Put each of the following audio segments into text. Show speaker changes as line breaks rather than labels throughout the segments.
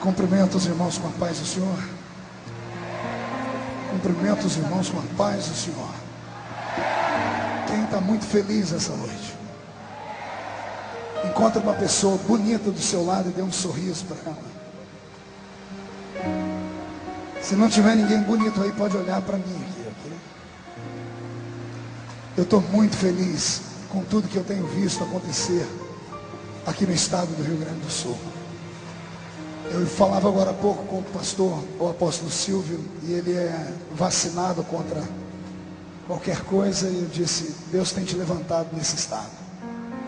Cumprimento os irmãos com a paz do Senhor. Cumprimento os irmãos com a paz do Senhor. Quem está muito feliz essa noite, encontre uma pessoa bonita do seu lado e dê um sorriso para ela. Se não tiver ninguém bonito aí, pode olhar para mim aqui, ok? Eu estou muito feliz com tudo que eu tenho visto acontecer aqui no estado do Rio Grande do Sul. Eu falava agora há pouco com o pastor, o apóstolo Silvio, e ele é vacinado contra qualquer coisa, e eu disse: Deus tem te levantado nesse estado.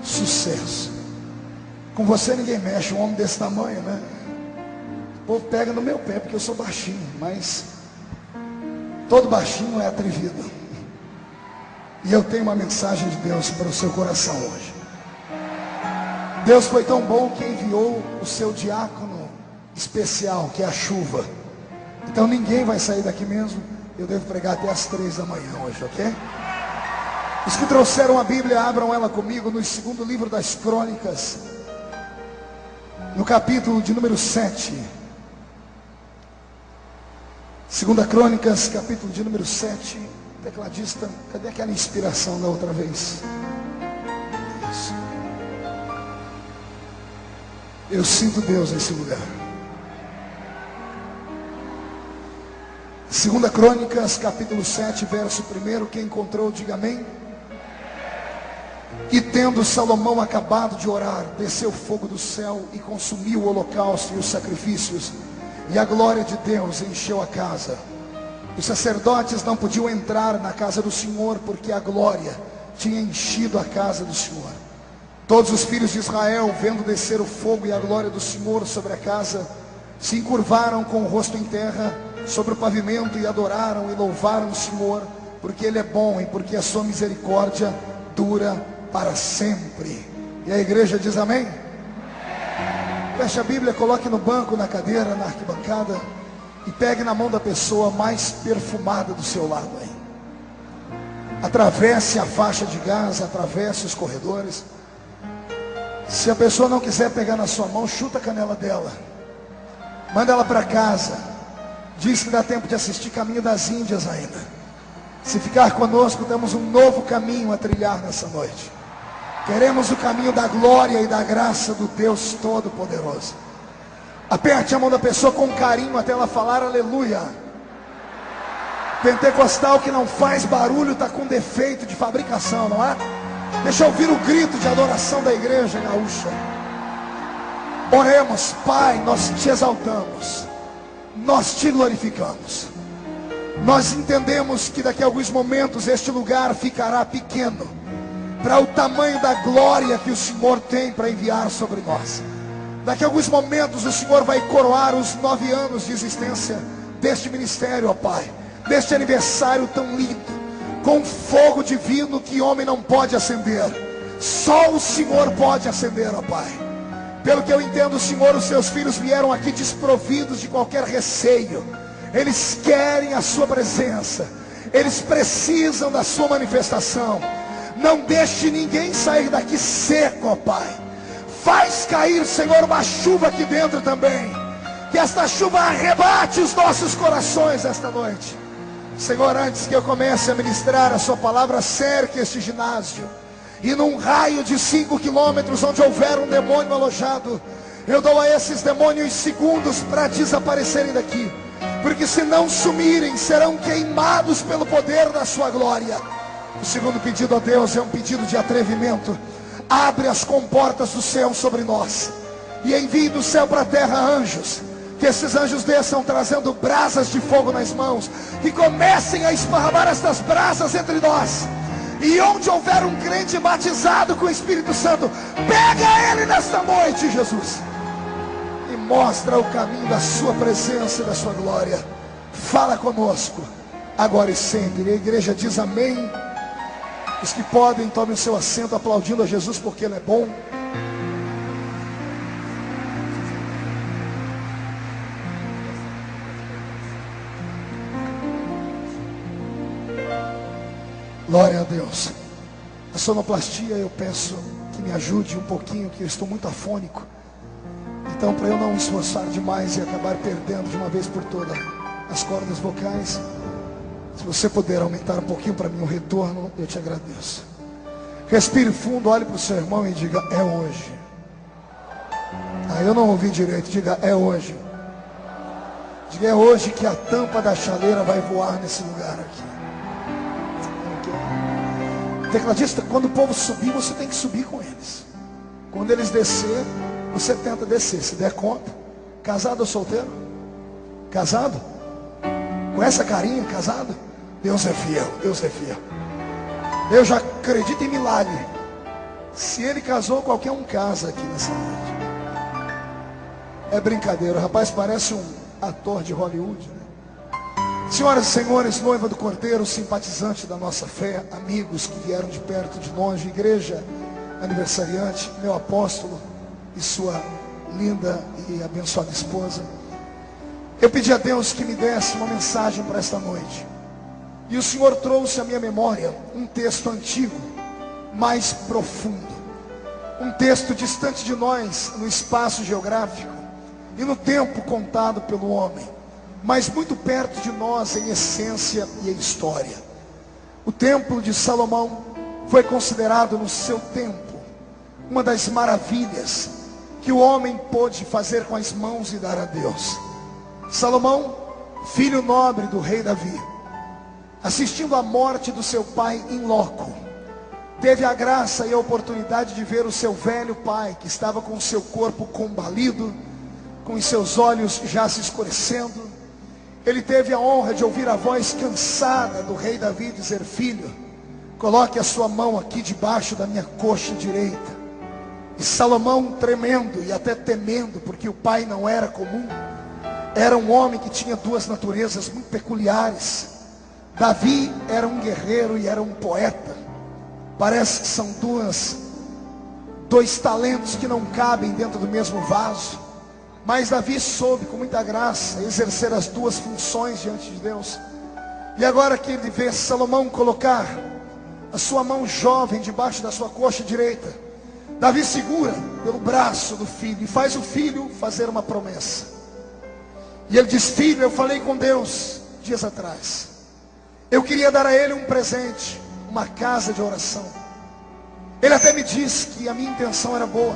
Sucesso. Com você ninguém mexe, um homem desse tamanho, né? O povo pega no meu pé porque eu sou baixinho, mas todo baixinho é atrevido. E eu tenho uma mensagem de Deus para o seu coração hoje. Deus foi tão bom que enviou o seu diácono especial, que é a chuva. Então ninguém vai sair daqui mesmo. Eu devo pregar até as 3 da manhã hoje, ok? Os que trouxeram a Bíblia, abram ela comigo no segundo livro das Crônicas, no capítulo de número 7. Segunda Crônicas, capítulo de número 7. Tecladista, cadê aquela inspiração da outra vez? Isso. Eu sinto Deus nesse lugar. Segunda Crônicas, capítulo 7, verso 1. Quem encontrou, diga amém. E tendo Salomão acabado de orar, desceu fogo do céu e consumiu o holocausto e os sacrifícios, e a glória de Deus encheu a casa. Os sacerdotes não podiam entrar na casa do Senhor, porque a glória tinha enchido a casa do Senhor. Todos os filhos de Israel, vendo descer o fogo e a glória do Senhor sobre a casa, se encurvaram com o rosto em terra sobre o pavimento e adoraram e louvaram o Senhor, porque Ele é bom e porque a sua misericórdia dura para sempre. E a igreja diz amém? Feche a Bíblia, coloque no banco, na cadeira, na arquibancada, e pegue na mão da pessoa mais perfumada do seu lado aí. Atravesse a faixa de gás, atravesse os corredores. Se a pessoa não quiser pegar na sua mão, chuta a canela dela, manda ela para casa. Diz que dá tempo de assistir Caminho das Índias ainda. Se ficar conosco, temos um novo caminho a trilhar nessa noite. Queremos o caminho da glória e da graça do Deus Todo-Poderoso. Aperte a mão da pessoa com carinho até ela falar aleluia. Pentecostal que não faz barulho está com defeito de fabricação, não é? Deixa eu ouvir o grito de adoração da igreja gaúcha. Oremos. Pai, nós te exaltamos, nós te glorificamos. Nós entendemos que daqui a alguns momentos este lugar ficará pequeno para o tamanho da glória que o Senhor tem para enviar sobre nós. Daqui a alguns momentos o Senhor vai coroar os 9 anos de existência deste ministério, ó Pai, deste aniversário tão lindo, com fogo divino que homem não pode acender. Só o Senhor pode acender, ó Pai. Pelo que eu entendo, Senhor, os seus filhos vieram aqui desprovidos de qualquer receio. Eles querem a sua presença, eles precisam da sua manifestação. Não deixe ninguém sair daqui seco, ó Pai. Faz cair, Senhor, uma chuva aqui dentro também. Que esta chuva arrebate os nossos corações esta noite. Senhor, antes que eu comece a ministrar a sua palavra, cerque este ginásio. E num raio de 5 quilômetros, onde houver um demônio alojado, eu dou a esses demônios segundos para desaparecerem daqui. Porque se não sumirem, serão queimados pelo poder da sua glória. O segundo pedido a Deus é um pedido de atrevimento. Abre as comportas do céu sobre nós e envie do céu para a terra anjos. Que esses anjos desçam trazendo brasas de fogo nas mãos, que comecem a esparramar estas brasas entre nós. E onde houver um crente batizado com o Espírito Santo, pega ele nesta noite, Jesus, e mostra o caminho da sua presença e da sua glória. Fala conosco, agora e sempre. E a igreja diz amém. Os que podem, tomem o seu assento, aplaudindo a Jesus porque Ele é bom. Glória a Deus. A sonoplastia, eu peço que me ajude um pouquinho, que eu estou muito afônico. Então, para eu não me esforçar demais e acabar perdendo de uma vez por todas as cordas vocais, se você puder aumentar um pouquinho para mim o retorno, eu te agradeço. Respire fundo, olhe para o seu irmão e diga: é hoje. Eu não ouvi direito, diga: é hoje. Diga: é hoje que a tampa da chaleira vai voar nesse lugar aqui. Tecladista, quando o povo subir, você tem que subir com eles. Quando eles descer, você tenta descer, se der conta. Casado ou solteiro? Casado? Com essa carinha, casado? Deus é fiel, Deus é fiel. Eu já acredito em milagre. Se ele casou, qualquer um casa aqui nessa noite. É brincadeira, o rapaz parece um ator de Hollywood, né? Senhoras e senhores, noiva do Cordeiro, simpatizante da nossa fé, amigos que vieram de perto, de longe, igreja aniversariante, meu apóstolo e sua linda e abençoada esposa. Eu pedi a Deus que me desse uma mensagem para esta noite. E o Senhor trouxe à minha memória um texto antigo, mais profundo. Um texto distante de nós, no espaço geográfico e no tempo contado pelo homem, mas muito perto de nós em essência e em história. O templo de Salomão foi considerado no seu tempo uma das maravilhas que o homem pôde fazer com as mãos e dar a Deus. Salomão, filho nobre do rei Davi, assistindo à morte do seu pai em loco, teve a graça e a oportunidade de ver o seu velho pai, que estava com o seu corpo combalido, com os seus olhos já se escurecendo. Ele teve a honra de ouvir a voz cansada do rei Davi dizer: filho, coloque a sua mão aqui debaixo da minha coxa direita. E Salomão, tremendo e até temendo, porque o pai não era comum, era um homem que tinha duas naturezas muito peculiares. Davi era um guerreiro e era um poeta. Parece que são dois talentos que não cabem dentro do mesmo vaso. Mas Davi soube com muita graça exercer as duas funções diante de Deus. E agora que ele vê Salomão colocar a sua mão jovem debaixo da sua coxa direita, Davi segura pelo braço do filho e faz o filho fazer uma promessa. E ele diz: filho, eu falei com Deus dias atrás. Eu queria dar a ele um presente, uma casa de oração. Ele até me disse que a minha intenção era boa,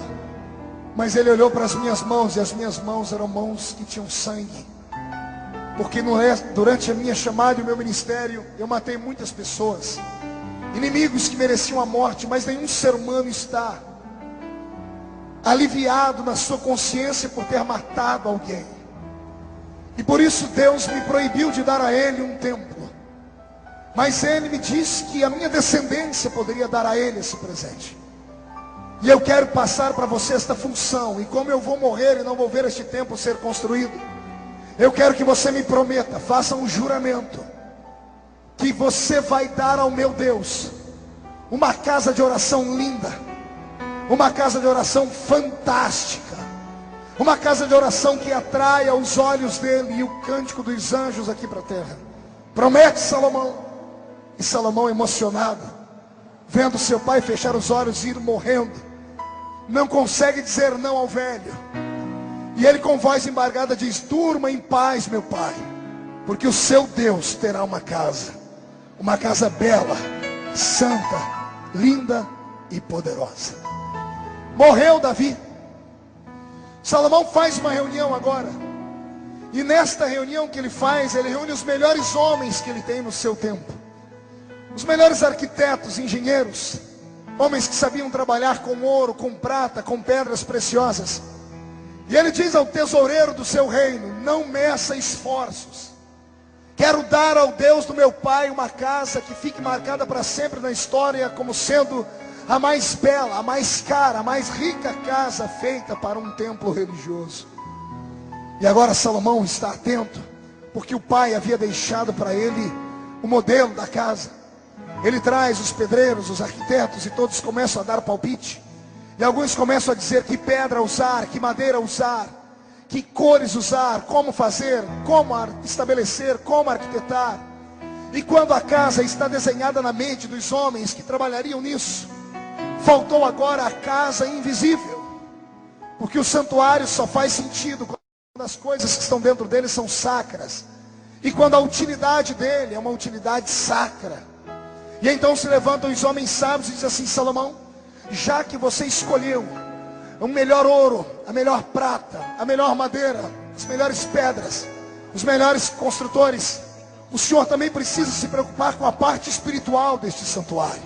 mas ele olhou para as minhas mãos, e as minhas mãos eram mãos que tinham sangue. Porque durante a minha chamada e o meu ministério, eu matei muitas pessoas, inimigos que mereciam a morte, mas nenhum ser humano está aliviado na sua consciência por ter matado alguém. E por isso Deus me proibiu de dar a ele um templo. Mas ele me disse que a minha descendência poderia dar a ele esse presente. E eu quero passar para você esta função. E como eu vou morrer e não vou ver este templo ser construído, eu quero que você me prometa, faça um juramento, que você vai dar ao meu Deus uma casa de oração linda, uma casa de oração fantástica, uma casa de oração que atraia os olhos dele e o cântico dos anjos aqui para a terra. Promete, Salomão. E Salomão, emocionado, vendo seu pai fechar os olhos e ir morrendo, não consegue dizer não ao velho. E ele com voz embargada diz: durma em paz, meu pai, porque o seu Deus terá uma casa bela, santa, linda e poderosa. Morreu Davi. Salomão faz uma reunião agora. E nesta reunião que ele faz, ele reúne os melhores homens que ele tem no seu tempo. Os melhores arquitetos, engenheiros, homens que sabiam trabalhar com ouro, com prata, com pedras preciosas. E ele diz ao tesoureiro do seu reino: não meça esforços. Quero dar ao Deus do meu pai uma casa que fique marcada para sempre na história como sendo a mais bela, a mais cara, a mais rica casa feita para um templo religioso. E agora Salomão está atento, porque o pai havia deixado para ele o modelo da casa. Ele traz os pedreiros, os arquitetos, e todos começam a dar palpite. E alguns começam a dizer que pedra usar, que madeira usar, que cores usar, como fazer, como estabelecer, como arquitetar. E quando a casa está desenhada na mente dos homens que trabalhariam nisso, faltou agora a casa invisível. Porque o santuário só faz sentido quando as coisas que estão dentro dele são sacras. E quando a utilidade dele é uma utilidade sacra. E então se levantam os homens sábios e dizem assim: Salomão, já que você escolheu o melhor ouro, a melhor prata, a melhor madeira, as melhores pedras, os melhores construtores, o senhor também precisa se preocupar com a parte espiritual deste santuário.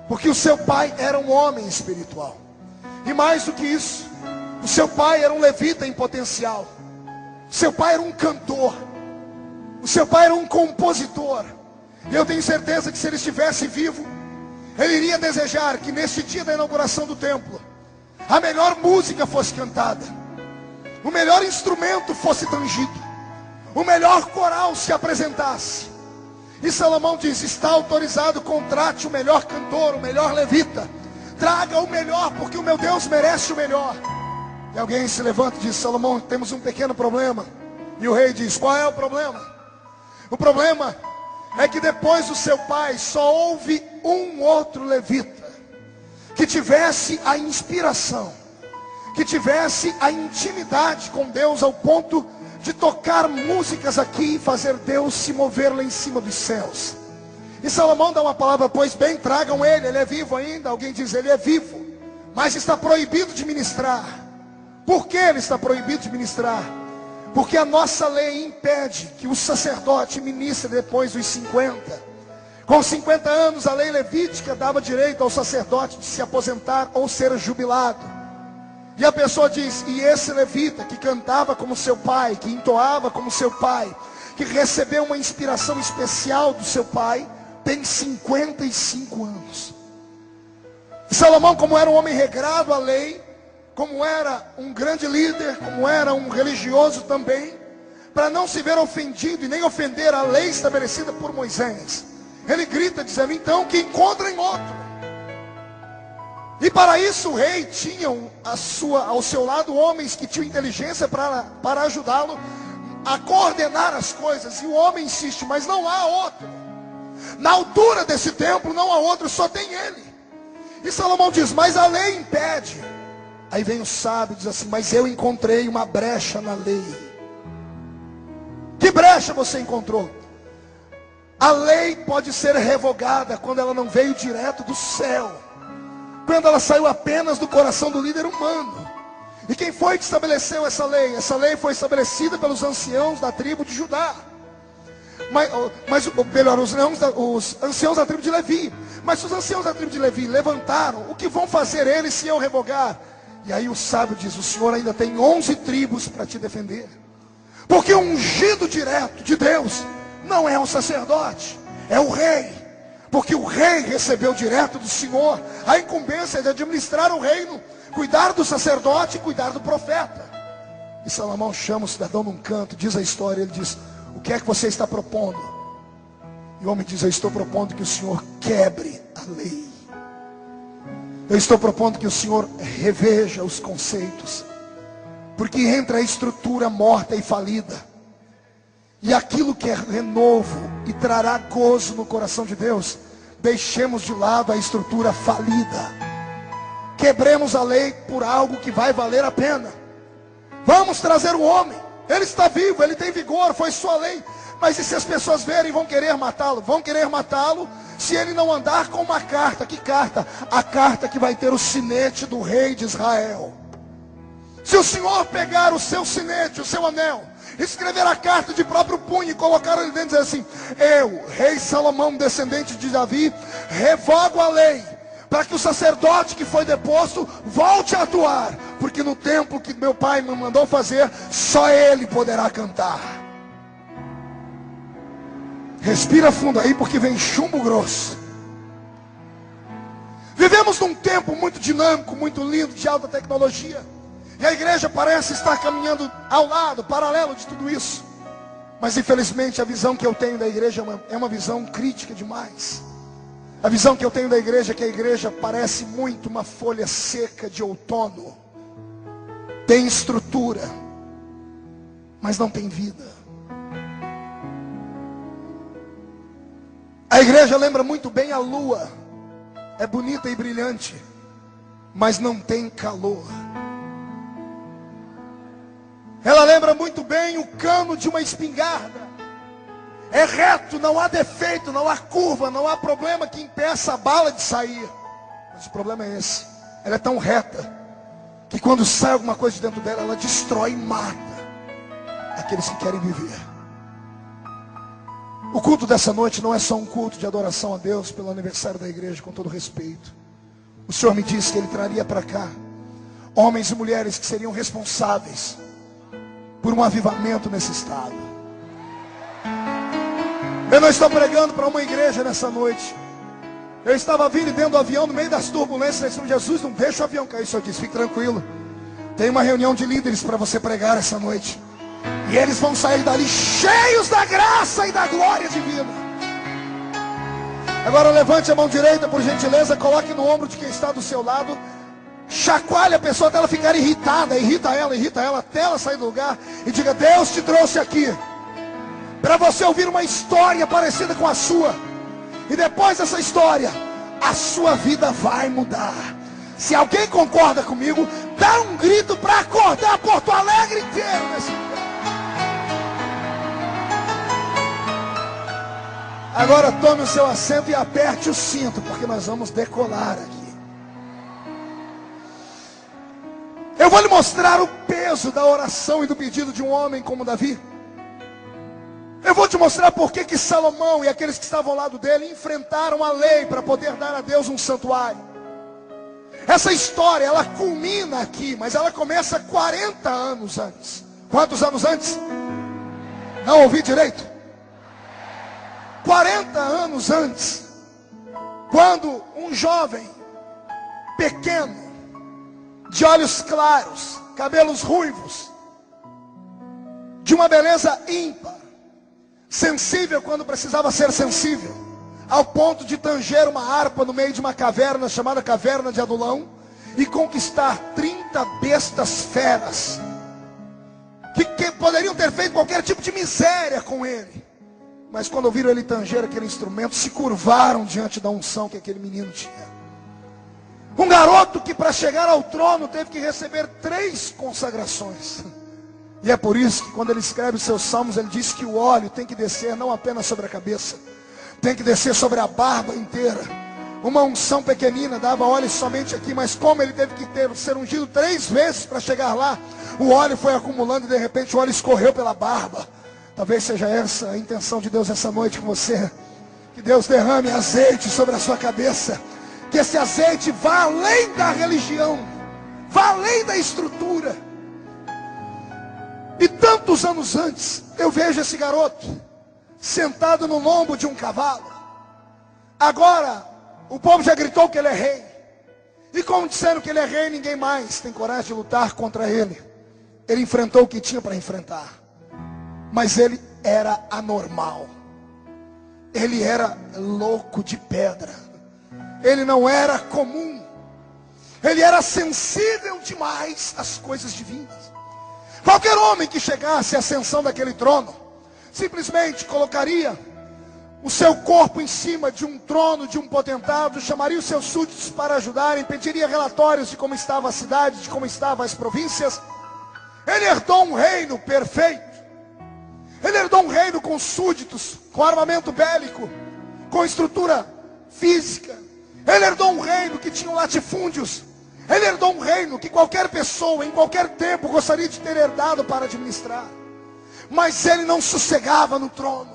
Porque o seu pai era um homem espiritual. E mais do que isso, o seu pai era um levita em potencial. O seu pai era um cantor. O seu pai era um compositor. E eu tenho certeza que se ele estivesse vivo, ele iria desejar que neste dia da inauguração do templo, a melhor música fosse cantada, o melhor instrumento fosse tangido, o melhor coral se apresentasse. E Salomão diz: está autorizado, contrate o melhor cantor, o melhor levita, traga o melhor, porque o meu Deus merece o melhor. E alguém se levanta e diz: Salomão, temos um pequeno problema. E o rei diz: qual é o problema? O problema é que depois do seu pai só houve um outro levita que tivesse a inspiração, que tivesse a intimidade com Deus ao ponto de tocar músicas aqui e fazer Deus se mover lá em cima dos céus. E Salomão dá uma palavra: pois bem, tragam ele é vivo ainda. Alguém diz: ele é vivo, mas está proibido de ministrar. Por que ele está proibido de ministrar? Porque a nossa lei impede que o sacerdote ministre depois dos 50. Com 50 anos, a lei levítica dava direito ao sacerdote de se aposentar ou ser jubilado. E a pessoa diz: e esse levita que cantava como seu pai, que entoava como seu pai, que recebeu uma inspiração especial do seu pai, tem 55 anos. E Salomão, como era um homem regrado à lei, como era um grande líder, como era um religioso também, para não se ver ofendido e nem ofender a lei estabelecida por Moisés, ele grita dizendo: então que encontrem outro. E para isso o rei tinha ao seu lado homens que tinham inteligência para ajudá-lo a coordenar as coisas. E o homem insiste: mas não há outro. Na altura desse templo não há outro, só tem ele. E Salomão diz: mas a lei impede. Aí vem o sábio e diz assim: mas eu encontrei uma brecha na lei. Que brecha você encontrou? A lei pode ser revogada quando ela não veio direto do céu, quando ela saiu apenas do coração do líder humano. E quem foi que estabeleceu essa lei? Essa lei foi estabelecida pelos anciãos da tribo de Judá. Os anciãos da tribo de Levi. Mas se os anciãos da tribo de Levi levantaram, o que vão fazer eles se eu revogar? E aí o sábio diz: o Senhor ainda tem 11 tribos para te defender. Porque o ungido direto de Deus não é um sacerdote, é o rei. Porque o rei recebeu direto do Senhor a incumbência de administrar o reino, cuidar do sacerdote e cuidar do profeta. E Salomão chama o cidadão num canto, diz a história, ele diz: o que é que você está propondo? E o homem diz: eu estou propondo que o Senhor quebre a lei. Eu estou propondo que o Senhor reveja os conceitos. Porque entre a estrutura morta e falida e aquilo que é renovo e trará gozo no coração de Deus, deixemos de lado a estrutura falida. Quebremos a lei por algo que vai valer a pena. Vamos trazer o homem. Ele está vivo, ele tem vigor, foi sua lei. Mas e se as pessoas verem, vão querer matá-lo? Vão querer matá-lo se ele não andar com uma carta. Que carta? A carta que vai ter o sinete do rei de Israel. Se o Senhor pegar o seu sinete, o seu anel, escrever a carta de próprio punho e colocar ele dentro e dizer assim: eu, rei Salomão, descendente de Davi, revogo a lei, para que o sacerdote que foi deposto volte a atuar, porque no templo que meu pai me mandou fazer, só ele poderá cantar. Respira fundo aí, porque vem chumbo grosso. Vivemos num tempo muito dinâmico, muito lindo, de alta tecnologia. E a igreja parece estar caminhando ao lado, paralelo de tudo isso. Mas infelizmente a visão que eu tenho da igreja é uma visão crítica demais. A visão que eu tenho da igreja é que a igreja parece muito uma folha seca de outono. Tem estrutura, mas não tem vida. A igreja lembra muito bem a lua. É bonita e brilhante, mas não tem calor. lembra muito bem o cano de uma espingarda. É reto, não há defeito, não há curva, não há problema que impeça a bala de sair. Mas o problema é esse: ela é tão reta que quando sai alguma coisa de dentro dela, ela destrói e mata aqueles que querem viver. O culto dessa noite não é só um culto de adoração a Deus pelo aniversário da igreja, com todo respeito. O Senhor me disse que Ele traria para cá homens e mulheres que seriam responsáveis por um avivamento nesse estado. Eu não estou pregando para uma igreja nessa noite. Eu estava vindo dentro do avião, no meio das turbulências, disse: Jesus, não deixa o avião cair. O Senhor disse: fique tranquilo, tem uma reunião de líderes para você pregar essa noite, e eles vão sair dali cheios da graça e da glória divina. Agora levante a mão direita, por gentileza, coloque no ombro de quem está do seu lado, chacoalhe a pessoa até ela ficar irritada, irrita ela até ela sair do lugar, e diga: Deus te trouxe aqui para você ouvir uma história parecida com a sua, e depois dessa história, a sua vida vai mudar. Se alguém concorda comigo, dá um grito para acordar Porto Alegre inteiro nesse lugar. Agora tome o seu assento e aperte o cinto, porque nós vamos decolar aqui. Eu vou lhe mostrar o peso da oração e do pedido de um homem como Davi. Eu vou te mostrar por que Salomão e aqueles que estavam ao lado dele enfrentaram a lei para poder dar a Deus um santuário. Essa história, ela culmina aqui, mas ela começa 40 anos antes. Quantos anos antes? Não ouvi direito. 40 anos antes, quando um jovem pequeno, de olhos claros, cabelos ruivos, de uma beleza ímpar, sensível quando precisava ser sensível, ao ponto de tanger uma harpa no meio de uma caverna chamada Caverna de Adulão e conquistar 30 bestas feras que poderiam ter feito qualquer tipo de miséria com ele, mas quando ouviram ele tanger aquele instrumento, se curvaram diante da unção que aquele menino tinha. Um garoto que para chegar ao trono teve que receber 3 consagrações. E é por isso que quando ele escreve os seus salmos, ele diz que o óleo tem que descer não apenas sobre a cabeça, tem que descer sobre a barba inteira. Uma unção pequenina dava óleo somente aqui, mas como ele teve que ser ungido 3 vezes para chegar lá, o óleo foi acumulando e de repente o óleo escorreu pela barba. Talvez seja essa a intenção de Deus essa noite com você. Que Deus derrame azeite sobre a sua cabeça, que esse azeite vá além da religião, vá além da estrutura. E tantos anos antes, eu vejo esse garoto sentado no lombo de um cavalo. Agora, o povo já gritou que ele é rei. E como disseram que ele é rei, ninguém mais tem coragem de lutar contra ele. Ele enfrentou o que tinha para enfrentar. Mas ele era anormal. Ele era louco de pedra. Ele não era comum. Ele era sensível demais às coisas divinas. Qualquer homem que chegasse à ascensão daquele trono, simplesmente colocaria o seu corpo em cima de um trono de um potentado, chamaria os seus súditos para ajudarem, pediria relatórios de como estava a cidade, de como estavam as províncias. Ele herdou um reino perfeito. Ele herdou um reino com súditos, com armamento bélico, com estrutura física. Ele herdou um reino que tinha latifúndios. Ele herdou um reino que qualquer pessoa, em qualquer tempo, gostaria de ter herdado para administrar. Mas ele não sossegava no trono.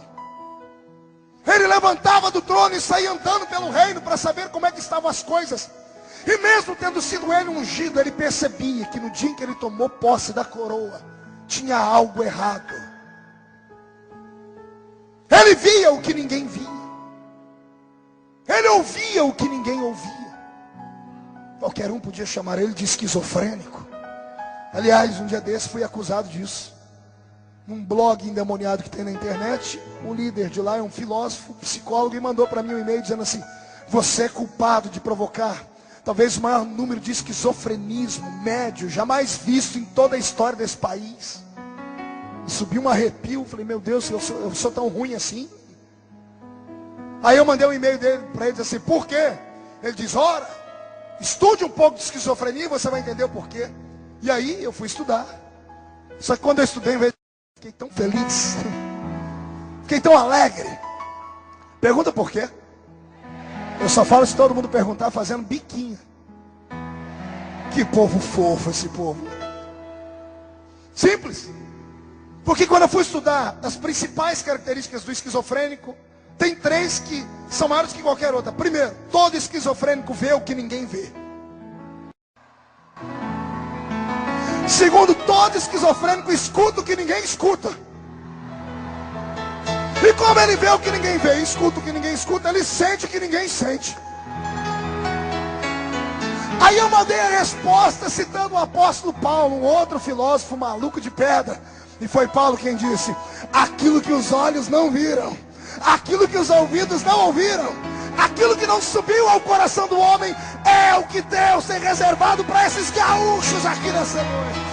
Ele levantava do trono e saía andando pelo reino para saber como é que estavam as coisas. E mesmo tendo sido ele ungido, ele percebia que no dia em que ele tomou posse da coroa, tinha algo errado. Ele via o que ninguém via. Ele ouvia o que ninguém ouvia. Qualquer um podia chamar ele de esquizofrênico. Aliás, um dia desse fui acusado disso. Num blog endemoniado que tem na internet, um líder de lá é um filósofo, psicólogo, e mandou para mim um e-mail dizendo assim: você é culpado de provocar talvez o maior número de esquizofrenismo médio jamais visto em toda a história desse país. E subiu um arrepio, falei: meu Deus, eu sou tão ruim assim? Aí eu mandei um e-mail para ele assim: por quê? Ele diz: ora, estude um pouco de esquizofrenia e você vai entender o porquê. E aí eu fui estudar. Só que quando eu estudei, eu fiquei tão feliz. Fiquei tão alegre. Pergunta por quê? Eu só falo se todo mundo perguntar fazendo biquinho. Que povo fofo esse povo. Simples. Porque quando eu fui estudar as principais características do esquizofrênico, tem 3 que são maiores que qualquer outra. Primeiro, todo esquizofrênico vê o que ninguém vê. Segundo, todo esquizofrênico escuta o que ninguém escuta. E como ele vê o que ninguém vê, escuta o que ninguém escuta, ele sente o que ninguém sente. Aí eu mandei a resposta citando o apóstolo Paulo, um outro filósofo maluco de pedra. E foi Paulo quem disse: aquilo que os olhos não viram, aquilo que os ouvidos não ouviram, aquilo que não subiu ao coração do homem, é o que Deus tem reservado para esses gaúchos aqui nessa noite.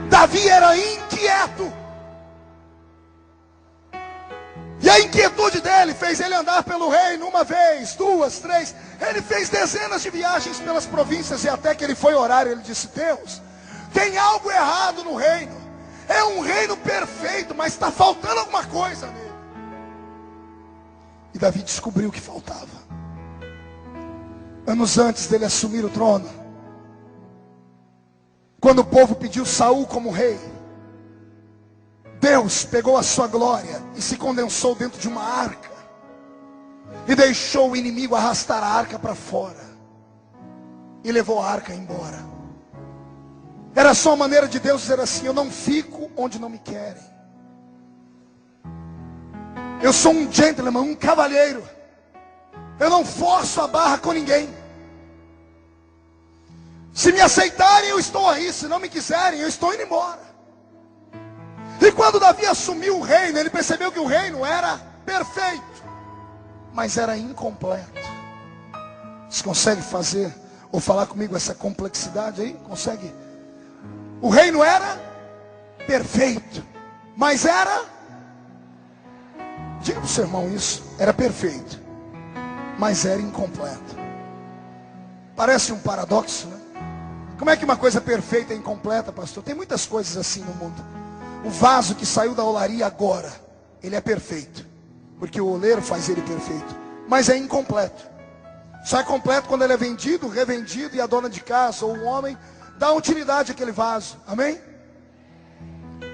Davi era inquieto. E a inquietude dele fez ele andar pelo reino 1 vez, 2, 3. Ele fez dezenas de viagens pelas províncias e até que ele foi orar, ele disse: Deus, tem algo errado no reino. É um reino perfeito, mas está faltando alguma coisa nele. E Davi descobriu o que faltava. Anos antes dele assumir o trono, quando o povo pediu Saul como rei, Deus pegou a sua glória e se condensou dentro de uma arca e deixou o inimigo arrastar a arca para fora e levou a arca embora. Era só a maneira de Deus dizer assim: eu não fico onde não me querem. Eu sou um gentleman, um cavalheiro. Eu não forço a barra com ninguém. Se me aceitarem, eu estou aí. Se não me quiserem, eu estou indo embora. E quando Davi assumiu o reino, ele percebeu que o reino era perfeito, mas era incompleto. Você consegue fazer ou falar comigo essa complexidade aí? Consegue? O reino era perfeito, mas era, diga para o seu irmão isso, era perfeito, mas era incompleto. Parece um paradoxo, né? Como é que uma coisa perfeita é incompleta, pastor? Tem muitas coisas assim no mundo. O vaso que saiu da olaria agora, ele é perfeito, porque o oleiro faz ele perfeito, mas é incompleto. Só é completo quando ele é vendido, revendido, e a dona de casa ou o homem dá utilidade àquele vaso. Amém?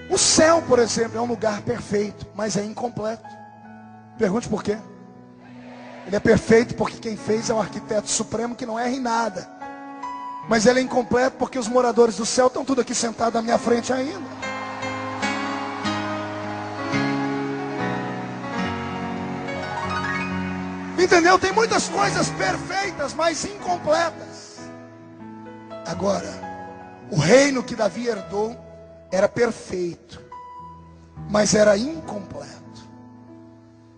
O céu, por exemplo, é um lugar perfeito, mas é incompleto. Pergunte por quê? Ele é perfeito porque quem fez é o arquiteto supremo que não erra em nada. Mas ele é incompleto porque os moradores do céu estão tudo aqui sentados na minha frente ainda. Entendeu? Tem muitas coisas perfeitas, mas incompletas. Agora, o reino que Davi herdou era perfeito, mas era incompleto,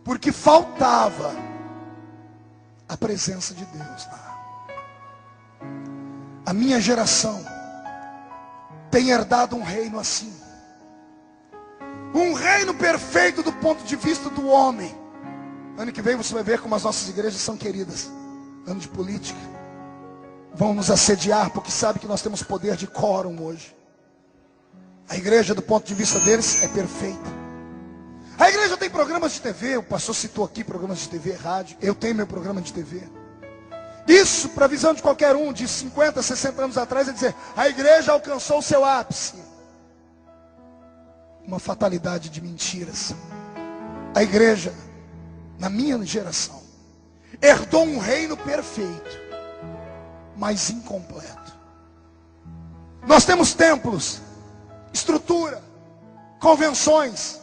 porque faltava a presença de Deus lá. A minha geração tem herdado um reino assim, um reino perfeito do ponto de vista do homem. Ano que vem você vai ver como as nossas igrejas são queridas. Ano de política. Vão nos assediar porque sabe que nós temos poder de quórum hoje. A igreja, do ponto de vista deles, é perfeita. A igreja tem programas de TV. O pastor citou aqui programas de TV, rádio. Eu tenho meu programa de TV. Isso, para a visão de qualquer um de 50, 60 anos atrás, é dizer: a igreja alcançou o seu ápice. Uma fatalidade de mentiras. A igreja, na minha geração, herdou um reino perfeito, mas incompleto. Nós temos templos, estrutura, convenções,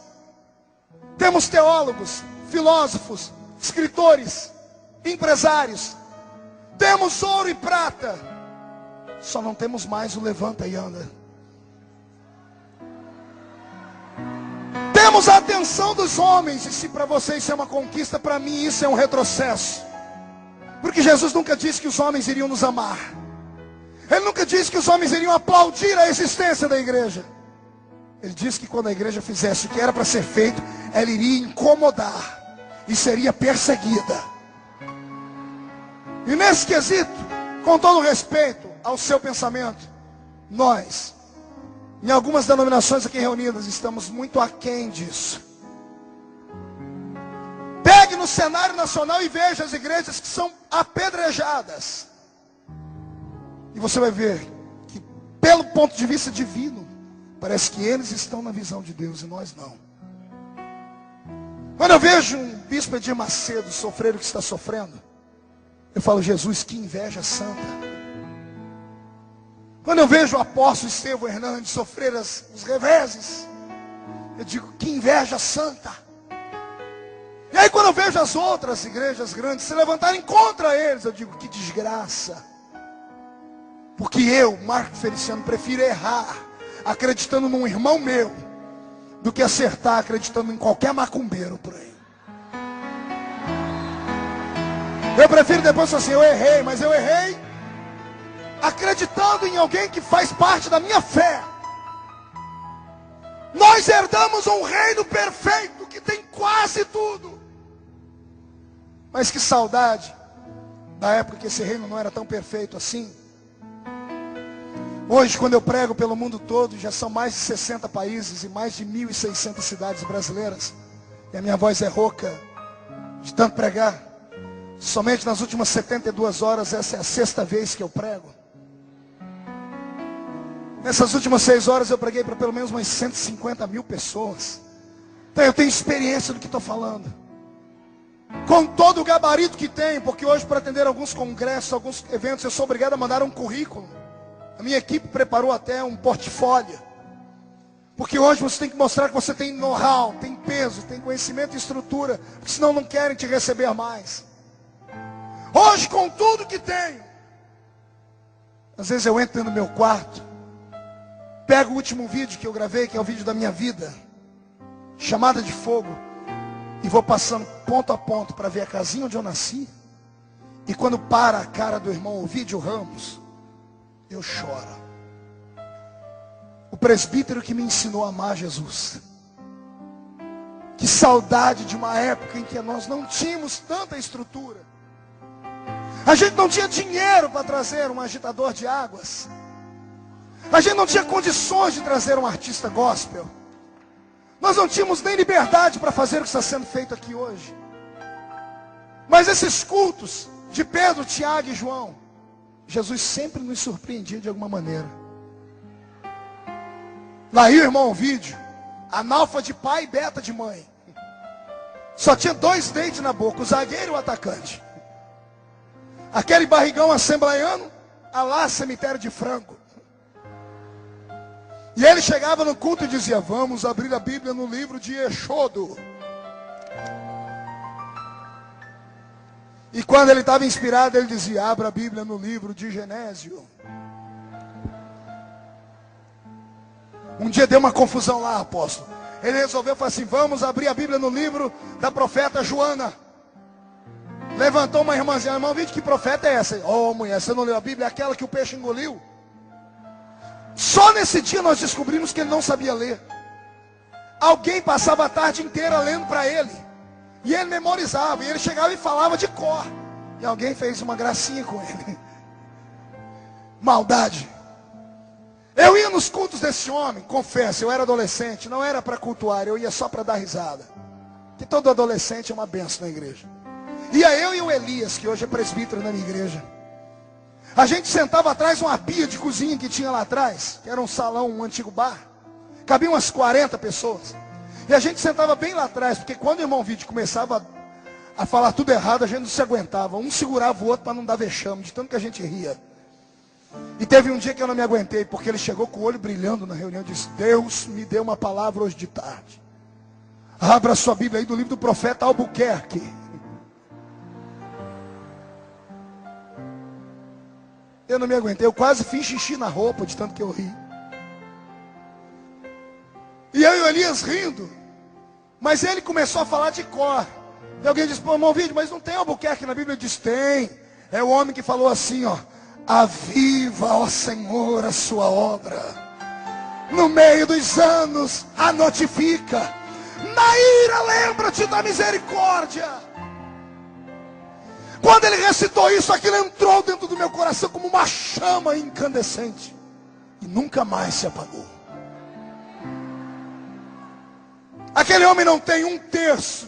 temos teólogos, filósofos, escritores, empresários, temos ouro e prata, só não temos mais o levanta e anda. Temos a atenção dos homens, e se para você isso é uma conquista, para mim isso é um retrocesso. Porque Jesus nunca disse que os homens iriam nos amar. Ele nunca disse que os homens iriam aplaudir a existência da igreja. Ele disse que quando a igreja fizesse o que era para ser feito, ela iria incomodar e seria perseguida. E nesse quesito, com todo respeito ao seu pensamento, nós, em algumas denominações aqui reunidas, estamos muito aquém disso. Pegue no cenário nacional e veja as igrejas que são apedrejadas. E você vai ver que, pelo ponto de vista divino, parece que eles estão na visão de Deus e nós não. Quando eu vejo um bispo Edir Macedo sofrer o que está sofrendo, eu falo, Jesus, que inveja santa. Quando eu vejo o apóstolo Estevão Hernandes sofrer os reveses, eu digo, que inveja santa. E aí quando eu vejo as outras igrejas grandes se levantarem contra eles, eu digo, que desgraça. Porque eu, Marco Feliciano, prefiro errar acreditando num irmão meu do que acertar acreditando em qualquer macumbeiro por aí. Eu prefiro depois falar assim, eu errei, mas eu errei acreditando em alguém que faz parte da minha fé. Nós herdamos um reino perfeito que tem quase tudo. Mas que saudade da época que esse reino não era tão perfeito assim. Hoje, quando eu prego pelo mundo todo, já são mais de 60 países e mais de 1.600 cidades brasileiras. E a minha voz é rouca de tanto pregar. Somente nas últimas 72 horas, essa é a 6ª vez que eu prego. Nessas últimas 6 horas eu preguei para pelo menos umas 150 mil pessoas. Então eu tenho experiência do que estou falando. Com todo o gabarito que tenho, porque hoje para atender alguns congressos, alguns eventos, eu sou obrigado a mandar um currículo. A minha equipe preparou até um portfólio. Porque hoje você tem que mostrar que você tem know-how, tem peso, tem conhecimento e estrutura. Porque senão não querem te receber mais. Hoje com tudo que tenho, às vezes eu entro no meu quarto, pego o último vídeo que eu gravei, que é o vídeo da minha vida, chamada de fogo, e vou passando ponto a ponto para ver a casinha onde eu nasci. E quando para a cara do irmão Ovidio Ramos, eu choro. O presbítero que me ensinou a amar Jesus. Que saudade de uma época em que nós não tínhamos tanta estrutura. A gente não tinha dinheiro para trazer um agitador de águas. A gente não tinha condições de trazer um artista gospel. Nós não tínhamos nem liberdade para fazer o que está sendo feito aqui hoje. Mas esses cultos de Pedro, Tiago e João, Jesus sempre nos surpreendia de alguma maneira. Lá ia o irmão Ovidio, analfa de pai e beta de mãe. Só tinha 2 dentes na boca, o zagueiro e o atacante. Aquele barrigão assembleiano, a lá cemitério de frango. E ele chegava no culto e dizia, vamos abrir a Bíblia no livro de Êxodo. E quando ele estava inspirado, ele dizia, abra a Bíblia no livro de Genésio. Um dia deu uma confusão lá, apóstolo. Ele resolveu falar assim, vamos abrir a Bíblia no livro da profeta Joana. Levantou uma irmãzinha, irmão, vídeo, que profeta é essa? Oh, mulher, você não leu a Bíblia? É aquela que o peixe engoliu? Só nesse dia nós descobrimos que ele não sabia ler. Alguém passava a tarde inteira lendo para ele. E ele memorizava, e ele chegava e falava de cor. E alguém fez uma gracinha com ele. Maldade. Eu ia nos cultos desse homem, confesso, eu era adolescente, não era para cultuar, eu ia só para dar risada. Que todo adolescente é uma benção na igreja. Ia eu e o Elias, que hoje é presbítero na minha igreja. A gente sentava atrás de uma pia de cozinha que tinha lá atrás, que era um salão, um antigo bar. Cabiam umas 40 pessoas. E a gente sentava bem lá atrás, porque quando o irmão Vídeo começava a falar tudo errado, a gente não se aguentava. Um segurava o outro para não dar vexame, de tanto que a gente ria. E teve um dia que eu não me aguentei, porque ele chegou com o olho brilhando na reunião e disse, Deus me deu uma palavra hoje de tarde. Abra sua Bíblia aí do livro do profeta Albuquerque. Eu não me aguentei, eu quase fiz xixi na roupa de tanto que eu ri. E eu e o Elias rindo. Mas ele começou a falar de cor. E alguém disse, pô, irmão Vídeo, mas não tem Albuquerque na Bíblia? Eu disse, tem. É o homem que falou assim, ó. Aviva, ó Senhor, a sua obra. No meio dos anos, a notifica. Na ira, lembra-te da misericórdia. Quando ele recitou isso, aquilo entrou dentro do meu coração como uma chama incandescente. E nunca mais se apagou. Aquele homem não tem um terço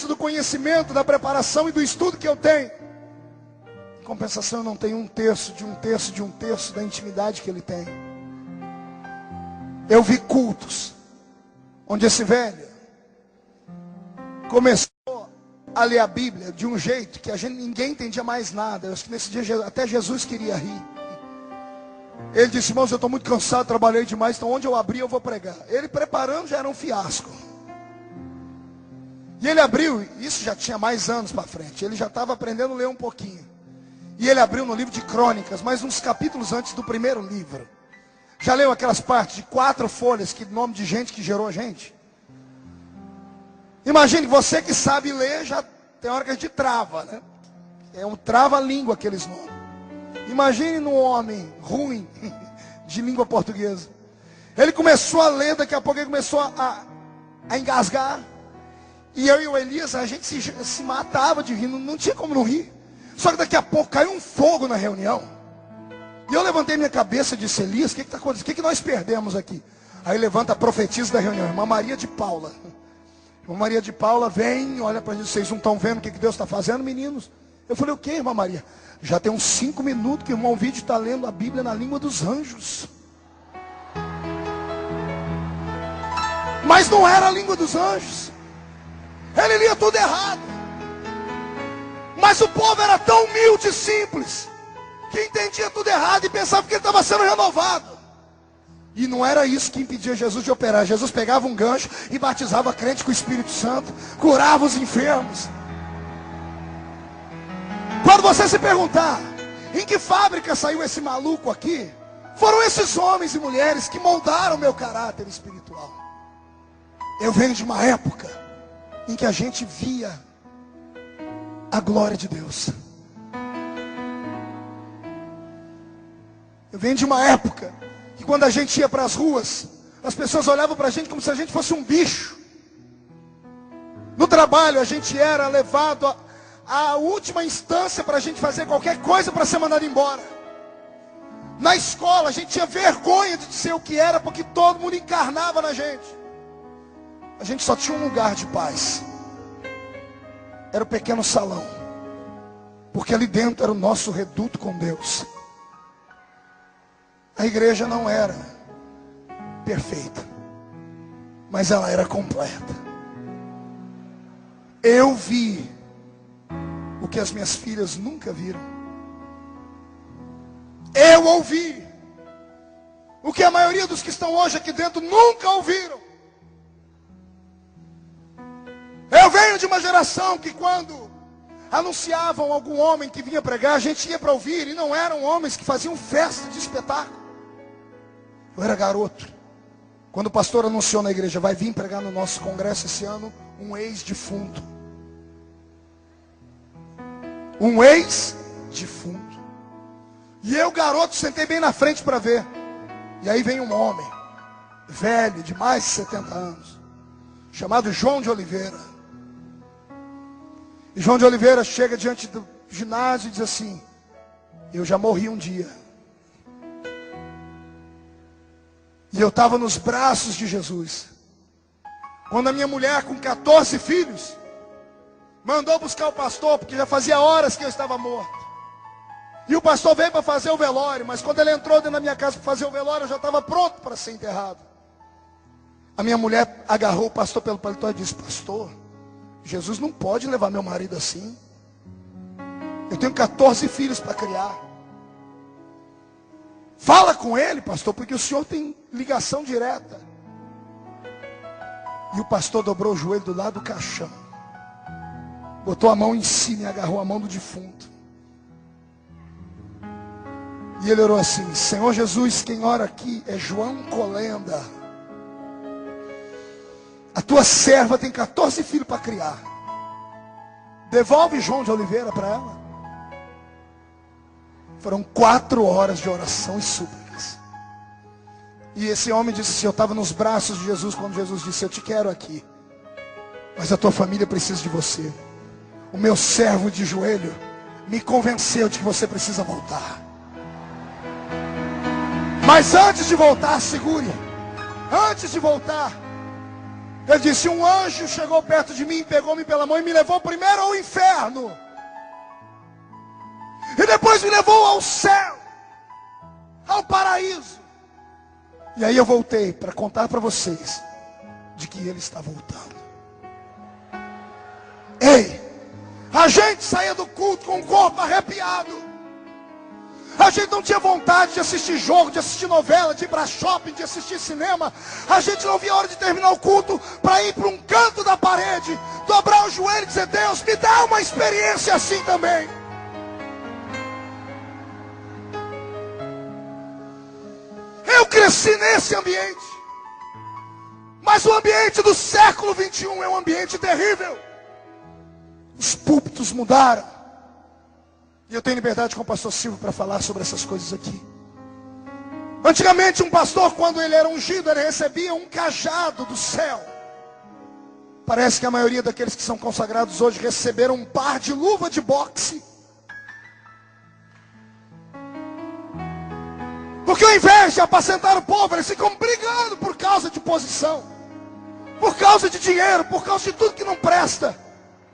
do conhecimento, da preparação e do estudo que eu tenho. Em compensação, eu não tenho um terço da intimidade que ele tem. Eu vi cultos onde esse velho começou a ler a Bíblia de um jeito que ninguém entendia mais nada. Eu acho que nesse dia até Jesus queria rir. Ele disse: irmãos, eu estou muito cansado, trabalhei demais, então onde eu abrir eu vou pregar. Ele preparando já era um fiasco. E ele abriu, isso já tinha mais anos para frente, ele já estava aprendendo a ler um pouquinho. E ele abriu no livro de Crônicas, mas uns capítulos antes do primeiro livro. Já leu aquelas partes de 4 folhas, que nome de gente que gerou gente? Imagine, você que sabe ler, já tem hora que a gente trava, né? É um trava-língua aqueles nomes. Imagine num homem ruim de língua portuguesa. Ele começou a ler, daqui a pouco ele começou a engasgar. E eu e o Elias, a gente se matava de rir, não tinha como não rir. Só que daqui a pouco caiu um fogo na reunião. E eu levantei minha cabeça e disse: Elias, o que está acontecendo? O que nós perdemos aqui? Aí levanta a profetisa da reunião, irmã Maria de Paula. Irmã Maria de Paula vem, olha para gente: vocês não estão vendo o que Deus está fazendo, meninos? Eu falei: o que, irmã Maria? Já tem uns 5 minutos que o irmão Vídeo está lendo a Bíblia na língua dos anjos. Mas não era a língua dos anjos. Ele lia tudo errado. Mas o povo era tão humilde e simples, que entendia tudo errado e pensava que ele estava sendo renovado. E não era isso que impedia Jesus de operar. Jesus pegava um gancho e batizava crente com o Espírito Santo, curava os enfermos. Quando você se perguntar em que fábrica saiu esse maluco aqui, foram esses homens e mulheres que moldaram meu caráter espiritual. Eu venho de uma época em que a gente via a glória de Deus. Eu venho de uma época que quando a gente ia para as ruas, as pessoas olhavam para a gente como se a gente fosse um bicho. No trabalho a gente era levado à última instância para a gente fazer qualquer coisa para ser mandado embora. Na escola a gente tinha vergonha de dizer o que era, porque todo mundo encarnava na gente. A gente só tinha um lugar de paz. Era o pequeno salão. Porque ali dentro era o nosso reduto com Deus. A igreja não era perfeita, mas ela era completa. Eu vi o que as minhas filhas nunca viram. Eu ouvi o que a maioria dos que estão hoje aqui dentro nunca ouviram. Eu venho de uma geração que quando anunciavam algum homem que vinha pregar, a gente ia para ouvir, e não eram homens que faziam festa de espetáculo. Eu era garoto. Quando o pastor anunciou na igreja: vai vir pregar no nosso congresso esse ano um ex-defunto. Um ex-defunto. E eu, garoto, sentei bem na frente para ver. E aí vem um homem, velho, de mais de 70 anos, chamado João de Oliveira. E João de Oliveira chega diante do ginásio e diz assim: eu já morri um dia. E eu estava nos braços de Jesus, quando a minha mulher, com 14 filhos, mandou buscar o pastor, porque já fazia horas que eu estava morto. E o pastor veio para fazer o velório, mas quando ele entrou dentro da minha casa para fazer o velório, eu já estava pronto para ser enterrado. A minha mulher agarrou o pastor pelo paletó e disse: pastor, Jesus não pode levar meu marido assim. Eu tenho 14 filhos para criar. Fala com ele, pastor, porque o senhor tem ligação direta. E o pastor dobrou o joelho do lado do caixão, botou a mão em cima e agarrou a mão do defunto. E ele orou assim: Senhor Jesus, quem ora aqui é João Colenda. A tua serva tem 14 filhos para criar. Devolve João de Oliveira para ela. Foram 4 horas de oração e súplicas. E esse homem disse assim: eu estava nos braços de Jesus quando Jesus disse: eu te quero aqui, mas a tua família precisa de você. o meu servo de joelho me convenceu de que você precisa voltar. Mas antes de voltar, segure. Antes de voltar, ele disse: um anjo chegou perto de mim, pegou-me pela mão e me levou primeiro ao inferno. E depois me levou ao céu, ao paraíso. E aí eu voltei para contar para vocês de que ele está voltando. Ei, a gente saía do culto com o corpo arrepiado. A gente não tinha vontade de assistir jogo, de assistir novela, de ir para shopping, de assistir cinema. A gente não via a hora de terminar o culto para ir para um canto da parede, dobrar o joelho e dizer: Deus, me dá uma experiência assim também. Eu cresci nesse ambiente. Mas o ambiente do século 21 é um ambiente terrível. Os púlpitos mudaram. E eu tenho liberdade com o pastor Silvio para falar sobre essas coisas aqui. Antigamente um pastor, quando ele era ungido, ele recebia um cajado do céu. Parece que a maioria daqueles que são consagrados hoje receberam um par de luva de boxe. Porque ao invés de apacentar o povo, eles ficam brigando por causa de posição, por causa de dinheiro, por causa de tudo que não presta.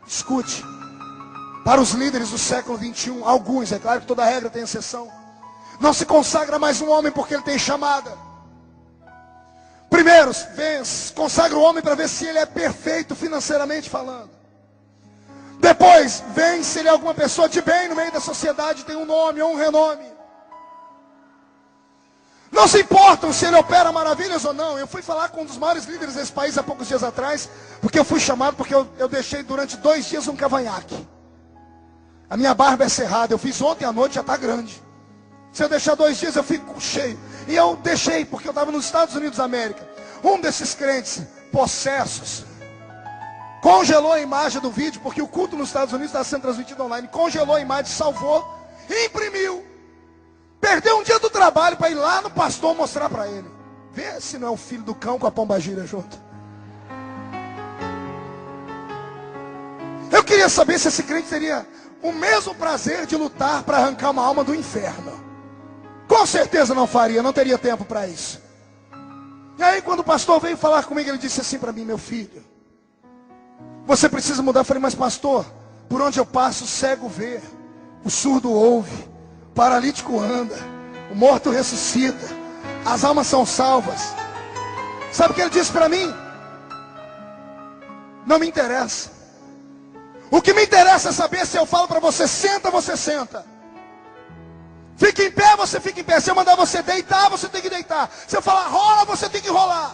Escute. Para os líderes do século 21, alguns, é claro que toda regra tem exceção, não se consagra mais um homem porque ele tem chamada. Primeiro, consagra o homem para ver se ele é perfeito financeiramente falando. Depois, vê se ele é alguma pessoa de bem no meio da sociedade, tem um nome ou um renome. Não se importam se ele opera maravilhas ou não. Eu fui falar com um dos maiores líderes desse país há poucos dias atrás, porque eu fui chamado, porque eu deixei durante 2 dias um cavanhaque. A minha barba é cerrada, eu fiz ontem à noite, já está grande. Se eu deixar 2 dias, eu fico cheio. E eu deixei, porque eu estava nos Estados Unidos da América. Um desses crentes possessos congelou a imagem do vídeo, porque o culto nos Estados Unidos está sendo transmitido online. Congelou a imagem, salvou e imprimiu. Perdeu um dia do trabalho para ir lá no pastor mostrar para ele. Vê se não é o filho do cão com a pombagira junto. Eu queria saber se esse crente teria o mesmo prazer de lutar para arrancar uma alma do inferno. Com certeza não faria, não teria tempo para isso. E aí quando o pastor veio falar comigo, ele disse assim para mim: meu filho, você precisa mudar. Eu falei: mas pastor, por onde eu passo o cego vê, o surdo ouve, o paralítico anda, o morto ressuscita, as almas são salvas. Sabe o que ele disse para mim? Não me interessa. O que me interessa é saber se eu falo para você senta, você senta. Fica em pé, você fica em pé. Se eu mandar você deitar, você tem que deitar. Se eu falar rola, você tem que rolar.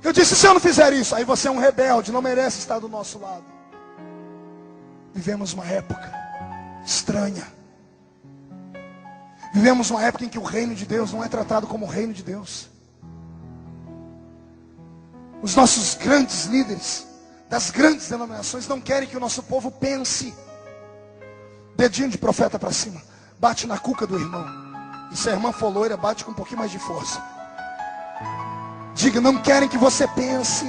Eu disse: se eu não fizer isso, aí você é um rebelde, não merece estar do nosso lado. Vivemos uma época estranha. Vivemos uma época em que o reino de Deus não é tratado como o reino de Deus. Os nossos grandes líderes das grandes denominações não querem que o nosso povo pense. Dedinho de profeta para cima, bate na cuca do irmão. E se a irmã for loira, bate com um pouquinho mais de força. Diga: não querem que você pense.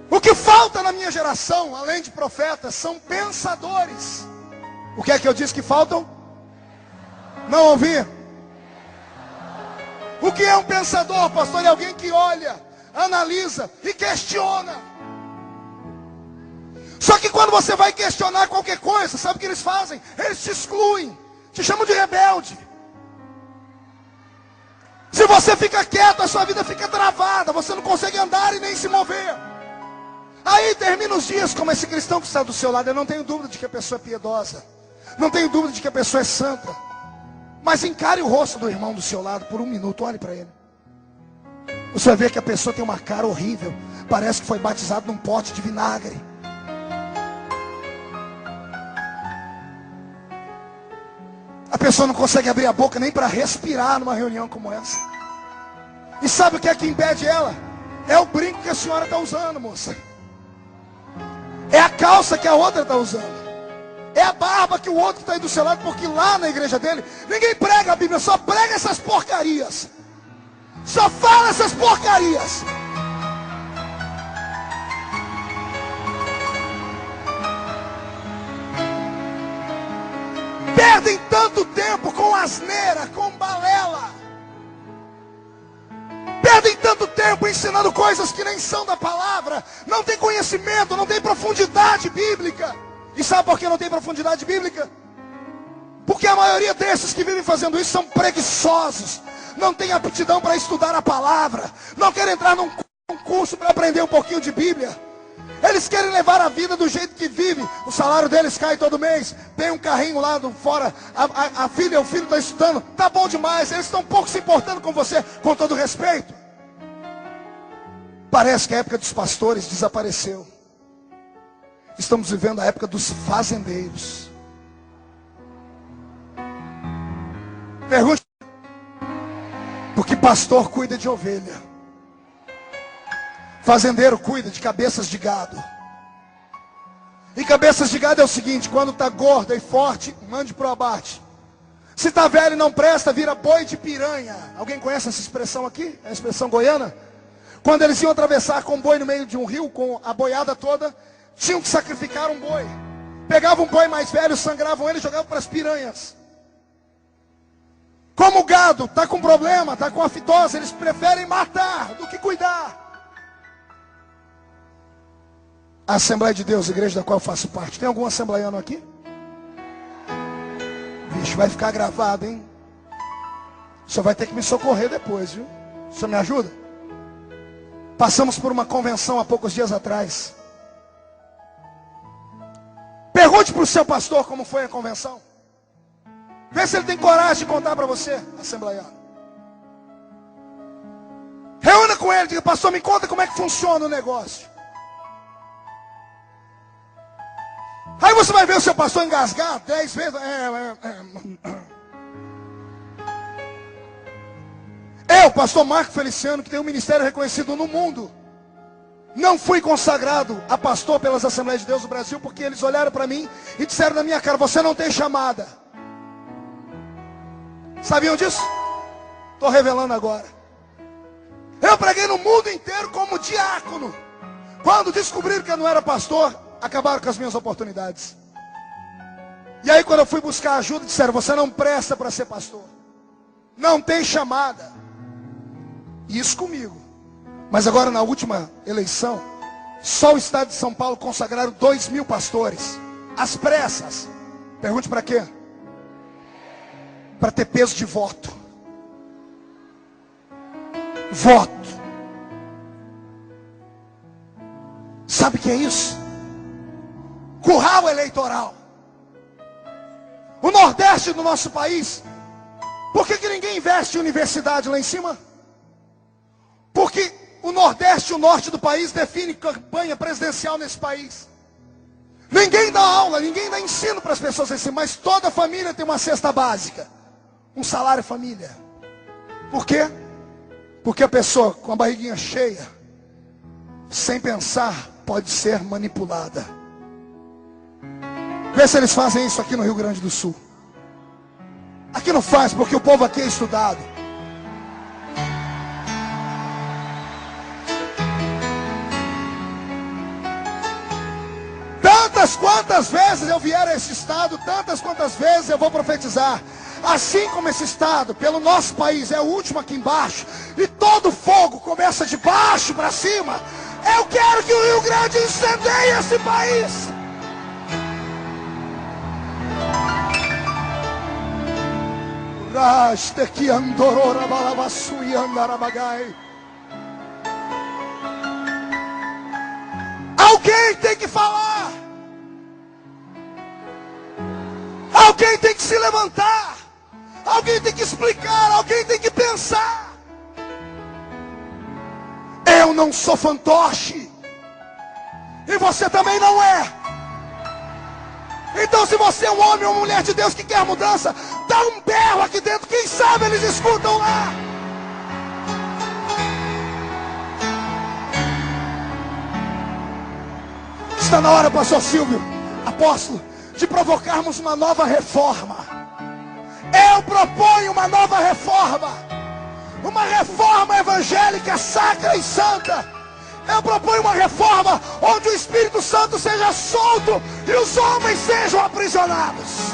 O que falta na minha geração, além de profetas, são pensadores. O que é que eu disse que faltam? Não ouvi? O que é um pensador, pastor? É alguém que olha, analisa e questiona. Só que quando você vai questionar qualquer coisa, sabe o que eles fazem? Eles te excluem, te chamam de rebelde. Se você fica quieto, a sua vida fica travada, você não consegue andar e nem se mover. Aí termina os dias como esse cristão que está do seu lado. Eu não tenho dúvida de que a pessoa é piedosa, não tenho dúvida de que a pessoa é santa, mas encare o rosto do irmão do seu lado por 1 minuto, olhe para ele. Você vai ver que a pessoa tem uma cara horrível, parece que foi batizado num pote de vinagre. A pessoa não consegue abrir a boca nem para respirar numa reunião como essa. E sabe o que é que impede ela? É o brinco que a senhora está usando, moça. É a calça que a outra está usando. É a barba que o outro está aí do seu lado. Porque lá na igreja dele, ninguém prega a Bíblia, só prega essas porcarias. Só fala essas porcarias. Perdem tanto tempo com asneira, com balela. Perdem tanto tempo ensinando coisas que nem são da palavra. Não tem conhecimento, não tem profundidade bíblica. E sabe por que não tem profundidade bíblica? Porque a maioria desses que vivem fazendo isso são preguiçosos. Não tem aptidão para estudar a palavra. Não querem entrar num curso para aprender um pouquinho de Bíblia. Eles querem levar a vida do jeito que vive. O salário deles cai todo mês. Tem um carrinho lá fora. A filha, o filho está estudando. Tá bom demais. Eles estão pouco se importando com você, com todo respeito. Parece que a época dos pastores desapareceu. Estamos vivendo a época dos fazendeiros. Pergunte. Porque pastor cuida de ovelha. Fazendeiro cuida de cabeças de gado. E cabeças de gado é o seguinte: quando está gorda e forte, mande para o abate. Se está velho e não presta, vira boi de piranha. Alguém conhece essa expressão aqui? É a expressão goiana? Quando eles iam atravessar com um boi no meio de um rio, com a boiada toda, tinham que sacrificar um boi. Pegavam um boi mais velho, sangravam ele e jogavam para as piranhas. Como o gado está com problema, está com a fitose, eles preferem matar do que cuidar. A Assembleia de Deus, a igreja da qual eu faço parte. Tem algum assembleiano aqui? Vixe, vai ficar gravado, hein? O senhor vai ter que me socorrer depois, viu? O senhor me ajuda? Passamos por uma convenção há poucos dias atrás. Pergunte para o seu pastor como foi a convenção. Vê se ele tem coragem de contar para você, assembleiano. Reúna com ele, diga: pastor, me conta como é que funciona o negócio. Aí você vai ver o seu pastor engasgar 10 vezes. Eu, pastor Marco Feliciano, que tem um ministério reconhecido no mundo, não fui consagrado a pastor pelas Assembleias de Deus do Brasil, porque eles olharam para mim e disseram na minha cara: você não tem chamada. Sabiam disso? Estou revelando agora. Eu preguei no mundo inteiro como diácono. Quando descobriram que eu não era pastor, acabaram com as minhas oportunidades. E aí quando eu fui buscar ajuda, disseram: você não presta para ser pastor. Não tem chamada. Isso comigo. Mas agora na última eleição, só o estado de São Paulo consagraram 2.000 pastores. Às pressas. Pergunte para quê? Para ter peso de voto. Voto. Sabe o que é isso? Curral eleitoral. O Nordeste do nosso país. Por que ninguém investe em universidade lá em cima? Porque o Nordeste e o Norte do país define campanha presidencial nesse país. Ninguém dá aula, ninguém dá ensino para as pessoas assim, mas toda família tem uma cesta básica. Um salário família. Por quê? Porque a pessoa com a barriguinha cheia, sem pensar, pode ser manipulada. Vê se eles fazem isso aqui no Rio Grande do Sul. Aqui não faz, porque o povo aqui é estudado. Tantas quantas vezes eu vier a esse estado, tantas quantas vezes eu vou profetizar. Assim como esse estado, pelo nosso país, é o último aqui embaixo, e todo fogo começa de baixo para cima, eu quero que o Rio Grande incendeie esse país. Alguém tem que falar. Alguém tem que se levantar. Alguém tem que explicar. Alguém tem que pensar. Eu não sou fantoche. E você também não é. Então se você é um homem ou uma mulher de Deus que quer mudança, dá um berro aqui dentro. Quem sabe eles escutam lá. Está na hora, pastor Silvio, apóstolo, de provocarmos uma nova reforma. Eu proponho uma nova reforma. Uma reforma evangélica sacra e santa. Eu proponho uma reforma onde o Espírito Santo seja solto e os homens sejam aprisionados.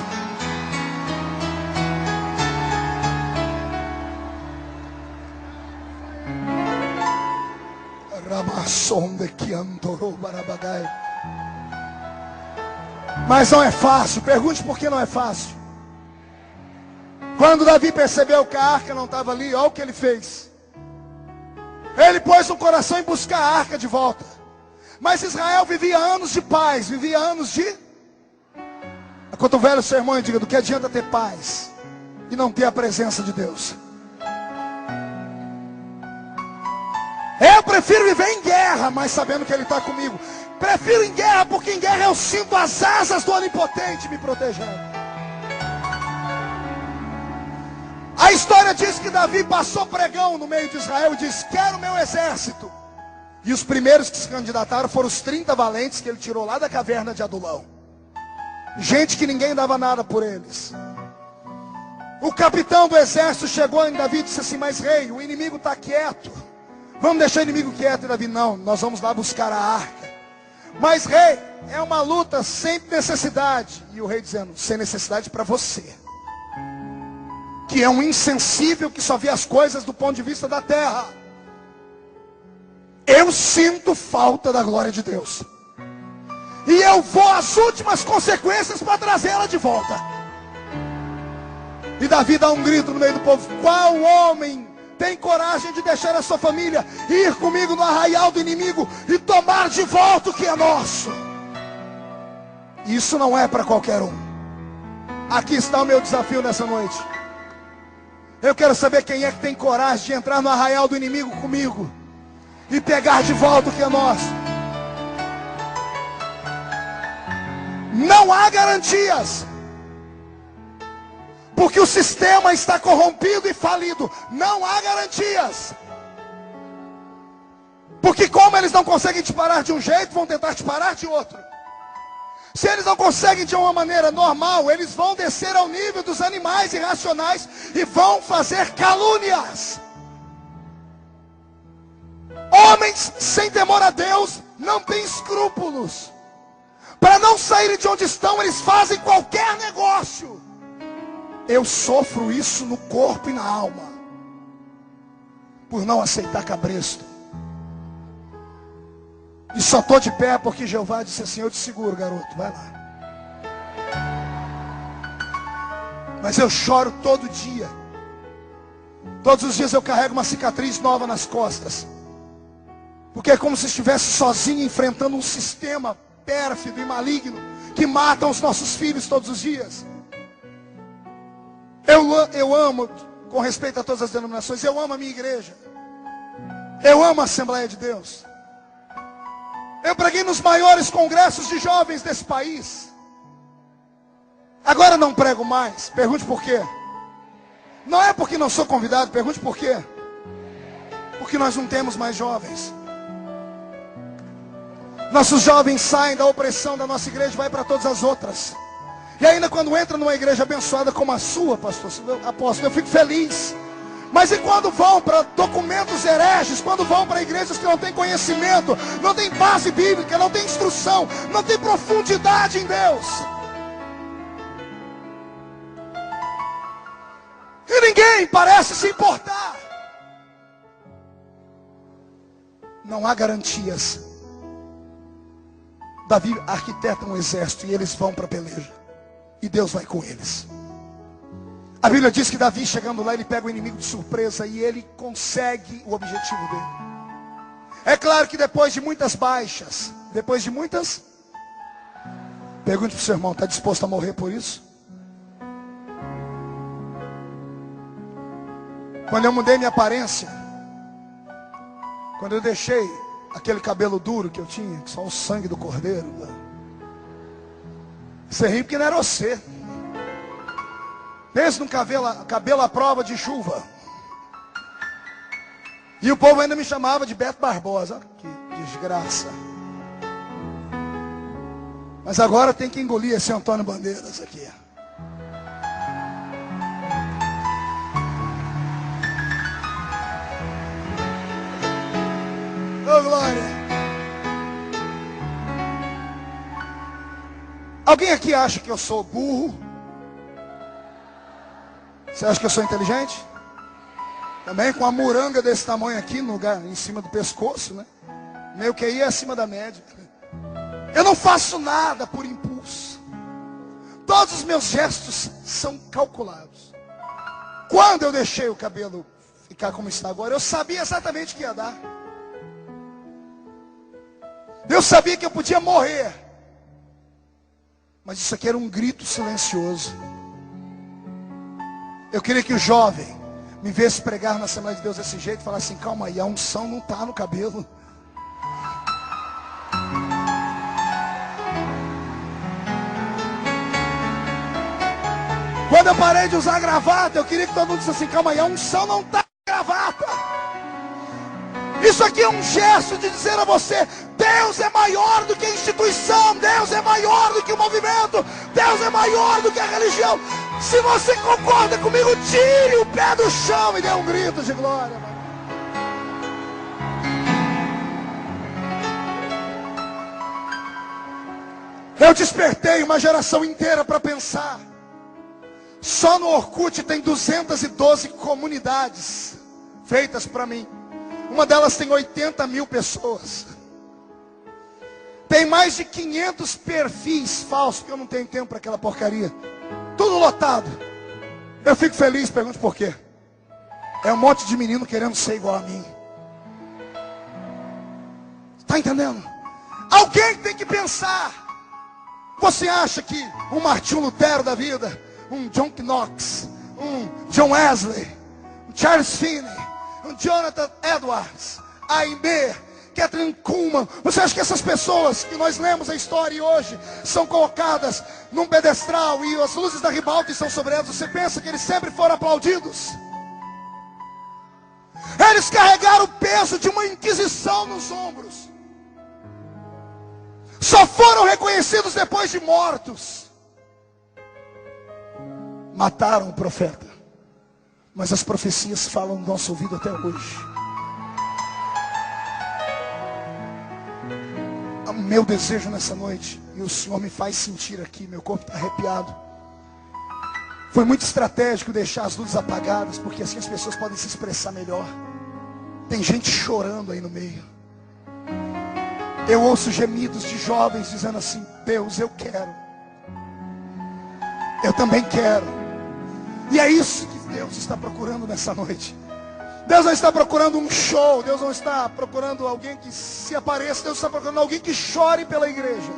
Mas não é fácil. Pergunte por que não é fácil. Quando Davi percebeu que a arca não estava ali, olha o que ele fez. Ele pôs no coração em buscar a arca de volta. Mas Israel vivia anos de paz, vivia anos de... Quando o velho sermão, eu digo, do que adianta ter paz e não ter a presença de Deus? Eu prefiro viver em guerra, mas sabendo que Ele está comigo. Prefiro em guerra, porque em guerra eu sinto as asas do Onipotente me protegendo. A história diz que Davi passou pregão no meio de Israel e disse: quero meu exército. E os primeiros que se candidataram foram os 30 valentes que ele tirou lá da caverna de Adulão. Gente que ninguém dava nada por eles. O capitão do exército chegou em Davi e disse assim: mas rei, o inimigo está quieto. Vamos deixar o inimigo quieto. E Davi: não, nós vamos lá buscar a arca. Mas rei, é uma luta sem necessidade. E o rei dizendo: sem necessidade para você, que é um insensível que só vê as coisas do ponto de vista da terra. Eu sinto falta da glória de Deus. E eu vou às últimas consequências para trazê-la de volta. E Davi dá um grito no meio do povo: qual homem tem coragem de deixar a sua família e ir comigo no arraial do inimigo e tomar de volta o que é nosso? Isso não é para qualquer um. Aqui está o meu desafio nessa noite. Eu quero saber quem é que tem coragem de entrar no arraial do inimigo comigo e pegar de volta o que é nosso. Não há garantias, porque o sistema está corrompido e falido. Não há garantias, porque como eles não conseguem te parar de um jeito, vão tentar te parar de outro. Se eles não conseguem de uma maneira normal, eles vão descer ao nível dos animais irracionais e vão fazer calúnias. Homens sem temor a Deus não têm escrúpulos. Para não saírem de onde estão, eles fazem qualquer negócio. Eu sofro isso no corpo e na alma, por não aceitar cabresto. E só estou de pé porque Jeová disse assim: eu te seguro, garoto, vai lá. Mas eu choro todo dia. Todos os dias eu carrego uma cicatriz nova nas costas, porque é como se estivesse sozinho enfrentando um sistema pérfido e maligno que mata os nossos filhos todos os dias. Eu amo, com respeito a todas as denominações, eu amo a minha igreja. Eu amo a Assembleia de Deus. Eu preguei nos maiores congressos de jovens desse país. Agora não prego mais. Pergunte por quê. Não é porque não sou convidado, pergunte por quê. Porque nós não temos mais jovens. Nossos jovens saem da opressão da nossa igreja e vai para todas as outras. E ainda quando entra numa igreja abençoada como a sua, pastor, apóstolo, eu fico feliz. Mas e quando vão para documentos hereges, quando vão para igrejas que não têm conhecimento, não tem base bíblica, não tem instrução, não tem profundidade em Deus? E ninguém parece se importar. Não há garantias. Davi arquiteta um exército e eles vão para a peleja. E Deus vai com eles. A Bíblia diz que Davi, chegando lá, ele pega o inimigo de surpresa e ele consegue o objetivo dele. É claro que depois de muitas baixas, depois de muitas... Pergunte para o seu irmão: está disposto a morrer por isso? Quando eu mudei minha aparência, quando eu deixei aquele cabelo duro que eu tinha, só o sangue do cordeiro, você ri porque não era você. Pensa num cabelo à prova de chuva. E o povo ainda me chamava de Beto Barbosa. Que desgraça. Mas agora tem que engolir esse Antônio Bandeiras aqui. Ô glória. Alguém aqui acha que eu sou burro? Você acha que eu sou inteligente? Também com a muranga desse tamanho aqui, no lugar, em cima do pescoço, né? Meu QI é acima da média. Eu não faço nada por impulso. Todos os meus gestos são calculados. Quando eu deixei o cabelo ficar como está agora, eu sabia exatamente o que ia dar. Eu sabia que eu podia morrer. Mas isso aqui era um grito silencioso. Eu queria que o jovem me visse pregar na Assembleia de Deus desse jeito e falasse assim: calma aí, a unção não está no cabelo. Quando eu parei de usar gravata, eu queria que todo mundo dissesse assim: calma aí, a unção não está na gravata. Isso aqui é um gesto de dizer a você: Deus é maior do que a instituição, Deus é maior do que o movimento, Deus é maior do que a religião. Se você concorda comigo, tire o pé do chão e dê um grito de glória. Eu despertei uma geração inteira para pensar. Só no Orkut tem 212 comunidades feitas para mim. Uma delas tem 80 mil pessoas. Tem mais de 500 perfis falsos, porque eu não tenho tempo para aquela porcaria. Tudo lotado. Eu fico feliz, pergunto por quê. É um monte de menino querendo ser igual a mim. Está entendendo? Alguém tem que pensar. Você acha que um Martinho Lutero da vida, um John Knox, um John Wesley, um Charles Finney, um Jonathan Edwards, A.M.B., Catherine Kuhlman, você acha que essas pessoas que nós lemos a história e hoje são colocadas num pedestral e as luzes da ribalta estão sobre elas, você pensa que eles sempre foram aplaudidos? Eles carregaram o peso de uma inquisição nos ombros. Só foram reconhecidos depois de mortos. Mataram o profeta, mas as profecias falam no nosso ouvido até hoje. O meu desejo nessa noite, e o Senhor me faz sentir aqui, meu corpo está arrepiado. Foi muito estratégico deixar as luzes apagadas, porque assim as pessoas podem se expressar melhor. Tem gente chorando aí no meio. Eu ouço gemidos de jovens dizendo assim: Deus, eu quero. Eu também quero. E é isso que Deus está procurando nessa noite. Deus não está procurando um show. Deus não está procurando alguém que se apareça. Deus está procurando alguém que chore pela igreja.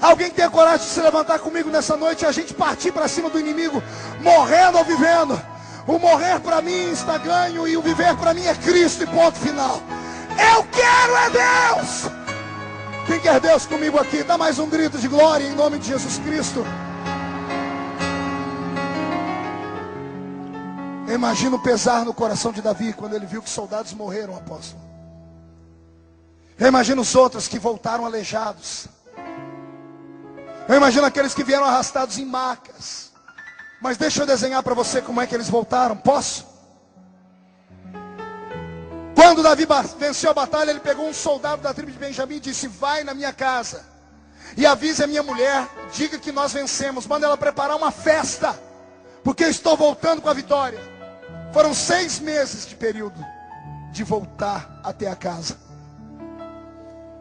Alguém que tenha coragem de se levantar comigo nessa noite e a gente partir para cima do inimigo, morrendo ou vivendo. O morrer para mim está ganho e o viver para mim é Cristo, e ponto final. Eu quero é Deus. Quem quer Deus comigo aqui? Dá mais um grito de glória em nome de Jesus Cristo. Eu imagino o pesar no coração de Davi quando ele viu que soldados morreram, apóstolo. Eu imagino os outros que voltaram aleijados. Eu imagino aqueles que vieram arrastados em macas. Mas deixa eu desenhar para você como é que eles voltaram. Posso? Quando Davi venceu a batalha, ele pegou um soldado da tribo de Benjamim e disse: vai na minha casa e avise a minha mulher, diga que nós vencemos, manda ela preparar uma festa, porque eu estou voltando com a vitória. Foram 6 meses de período de voltar até a casa.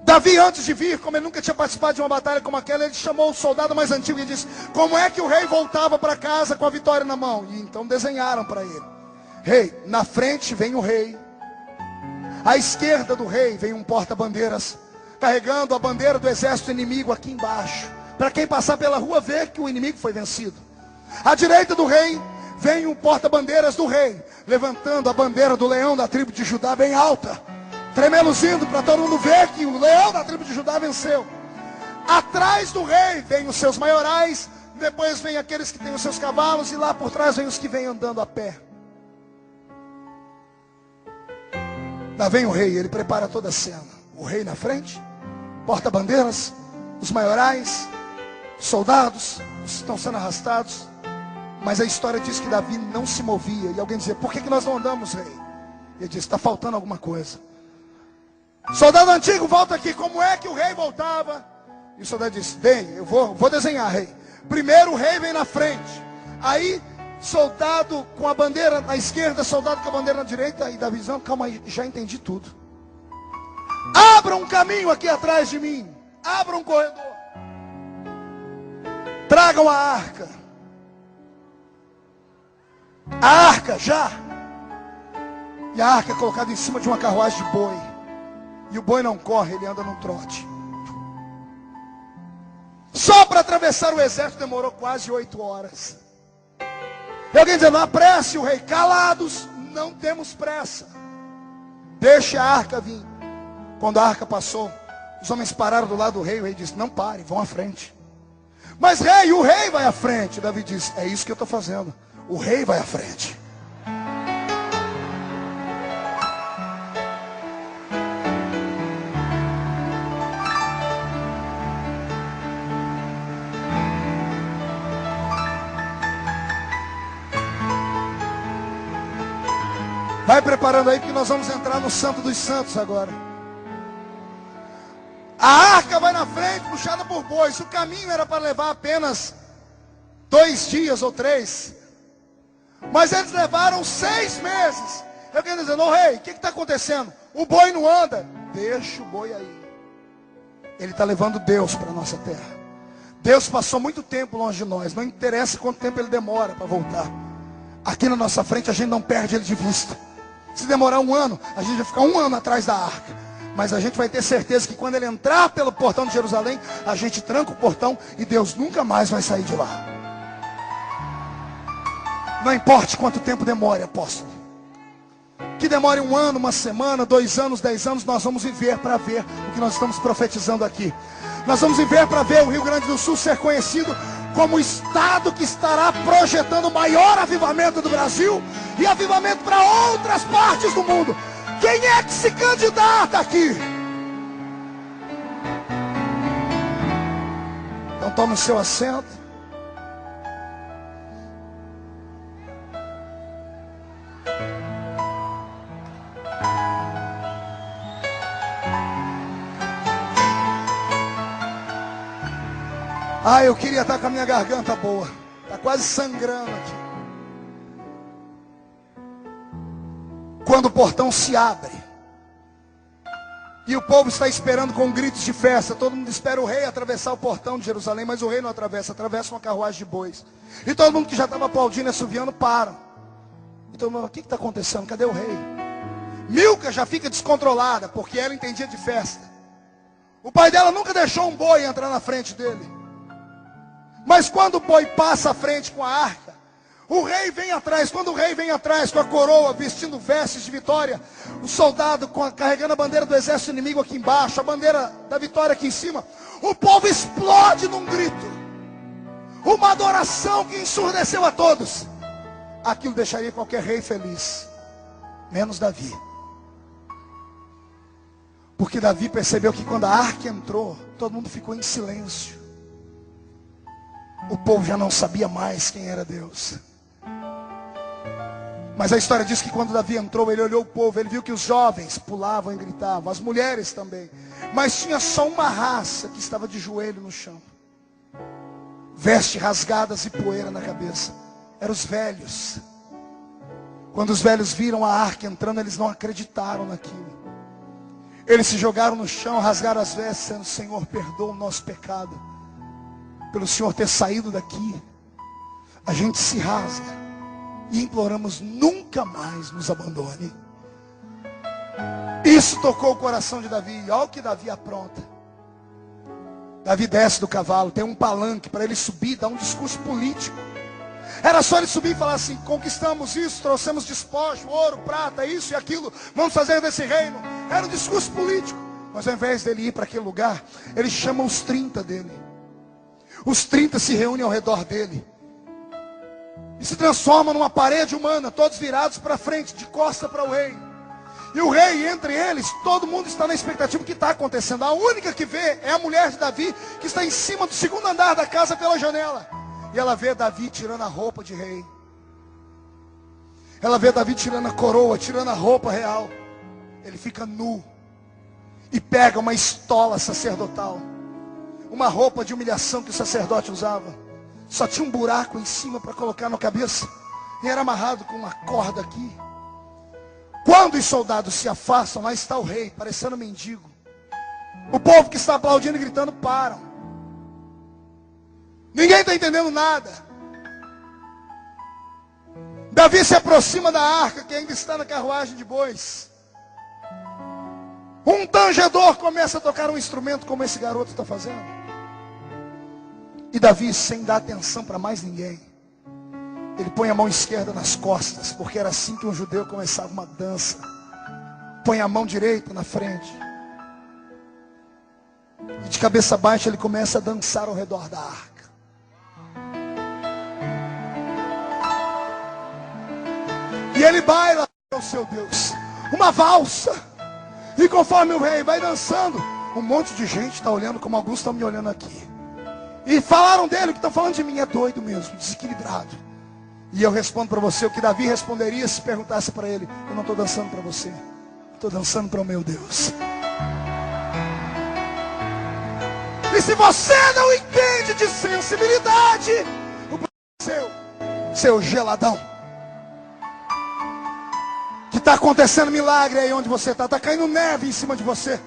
Davi, antes de vir, como ele nunca tinha participado de uma batalha como aquela, ele chamou o soldado mais antigo e disse: como é que o rei voltava para casa com a vitória na mão? E então desenharam para ele: rei, na frente vem o rei, à esquerda do rei vem um porta-bandeiras, carregando a bandeira do exército inimigo aqui embaixo, para quem passar pela rua ver que o inimigo foi vencido. À direita do rei vem um porta-bandeiras do rei, levantando a bandeira do leão da tribo de Judá bem alta, tremeluzindo para todo mundo ver que o leão da tribo de Judá venceu. Atrás do rei vem os seus maiorais, depois vem aqueles que têm os seus cavalos, e lá por trás vem os que vêm andando a pé. Lá vem o rei, ele prepara toda a cena. O rei na frente, porta-bandeiras, os maiorais, soldados estão sendo arrastados. Mas a história diz que Davi não se movia. E alguém dizia: por que nós não andamos, rei? Ele disse: está faltando alguma coisa. Soldado antigo, volta aqui. Como é que o rei voltava? E o soldado disse: bem, eu vou desenhar, rei. Primeiro o rei vem na frente. Aí soldado com a bandeira na esquerda, soldado com a bandeira na direita. E Davi dizendo: calma aí, já entendi tudo. Abra um caminho aqui atrás de mim. Abra um corredor. Tragam a arca. A arca já. E a arca é colocada em cima de uma carruagem de boi. E o boi não corre, ele anda num trote. Só para atravessar o exército demorou quase 8 horas. E alguém dizendo, apresse o rei. Calados, não temos pressa. Deixe a arca vir. Quando a arca passou, os homens pararam do lado do rei. O rei disse, não pare, vão à frente. Mas rei, o rei vai à frente. Davi disse, é isso que eu estou fazendo. O rei vai à frente. Vai preparando aí, porque nós vamos entrar no Santo dos Santos agora. A arca vai na frente, puxada por bois. O caminho era para levar apenas 2 dias ou 3. Mas eles levaram 6 meses. Eu quero dizer, ô rei, o que está acontecendo? O boi não anda. Deixa o boi aí. Ele está levando Deus para a nossa terra. Deus passou muito tempo longe de nós. Não interessa quanto tempo ele demora para voltar. Aqui na nossa frente a gente não perde ele de vista. Se demorar 1 ano, a gente vai ficar 1 ano atrás da arca. Mas a gente vai ter certeza que quando ele entrar pelo portão de Jerusalém, a gente tranca o portão e Deus nunca mais vai sair de lá. Não importa quanto tempo demore, apóstolo. Que demore 1 ano, 1 semana, 2 anos, 10 anos, nós vamos viver para ver o que nós estamos profetizando aqui. Nós vamos viver para ver o Rio Grande do Sul ser conhecido como o estado que estará projetando o maior avivamento do Brasil e avivamento para outras partes do mundo. Quem é que se candidata aqui? Então tome o seu assento. Ah, eu queria estar com a minha garganta boa. Está quase sangrando aqui. Quando o portão se abre e o povo está esperando com gritos de festa, todo mundo espera o rei atravessar o portão de Jerusalém, mas o rei não atravessa, atravessa uma carruagem de bois. E todo mundo que já estava aplaudindo e assoviando para. E todo mundo, o que está acontecendo? Cadê o rei? Milca já fica descontrolada, porque ela entendia de festa. O pai dela nunca deixou um boi entrar na frente dele. Mas quando o boi passa à frente com a arca, o rei vem atrás. Quando o rei vem atrás com a coroa, vestindo vestes de vitória, o soldado carregando a bandeira do exército inimigo aqui embaixo, a bandeira da vitória aqui em cima, o povo explode num grito, uma adoração que ensurdeceu a todos. Aquilo deixaria qualquer rei feliz, menos Davi. Porque Davi percebeu que quando a arca entrou, todo mundo ficou em silêncio. O povo já não sabia mais quem era Deus. Mas a história diz que quando Davi entrou, ele olhou o povo, ele viu que os jovens pulavam e gritavam, as mulheres também. Mas tinha só uma raça que estava de joelho no chão, vestes rasgadas e poeira na cabeça. Eram os velhos. Quando os velhos viram a arca entrando, eles não acreditaram naquilo. Eles se jogaram no chão, rasgaram as vestes, dizendo, Senhor, perdoa o nosso pecado. Pelo Senhor ter saído daqui, a gente se rasga e imploramos, nunca mais nos abandone. Isso tocou o coração de Davi. Olha o que Davi apronta. Davi desce do cavalo, tem um palanque para ele subir, dar um discurso político. Era só ele subir e falar assim, conquistamos isso, trouxemos despojo, ouro, prata, isso e aquilo, vamos fazer desse reino. Era um discurso político. Mas ao invés dele ir para aquele lugar, ele chama os 30 dele. Os 30 se reúnem ao redor dele. E se transformam numa parede humana, todos virados para frente, de costa para o rei. E o rei, entre eles, todo mundo está na expectativa do que está acontecendo. A única que vê é a mulher de Davi, que está em cima do 2º andar da casa pela janela. E ela vê Davi tirando a roupa de rei. Ela vê Davi tirando a coroa, tirando a roupa real. Ele fica nu. E pega uma estola sacerdotal. Uma roupa de humilhação que o sacerdote usava. Só tinha um buraco em cima para colocar na cabeça. E era amarrado com uma corda aqui. Quando os soldados se afastam, lá está o rei, parecendo um mendigo. O povo que está aplaudindo e gritando param. Ninguém está entendendo nada. Davi se aproxima da arca, que ainda está na carruagem de bois. Um tangedor começa a tocar um instrumento como esse garoto está fazendo. E Davi, sem dar atenção para mais ninguém, ele põe a mão esquerda nas costas, porque era assim que um judeu começava uma dança. Põe a mão direita na frente. E de cabeça baixa ele começa a dançar ao redor da arca. E ele baila ao seu Deus uma valsa. E conforme o rei vai dançando, um monte de gente está olhando como alguns estão me olhando aqui. E falaram dele, o que estão falando de mim é doido mesmo, desequilibrado. E eu respondo para você o que Davi responderia se perguntasse para ele: eu não estou dançando para você, estou dançando para o meu Deus. E se você não entende de sensibilidade, o problema é seu geladão. Que está acontecendo milagre aí onde você está caindo neve em cima de você.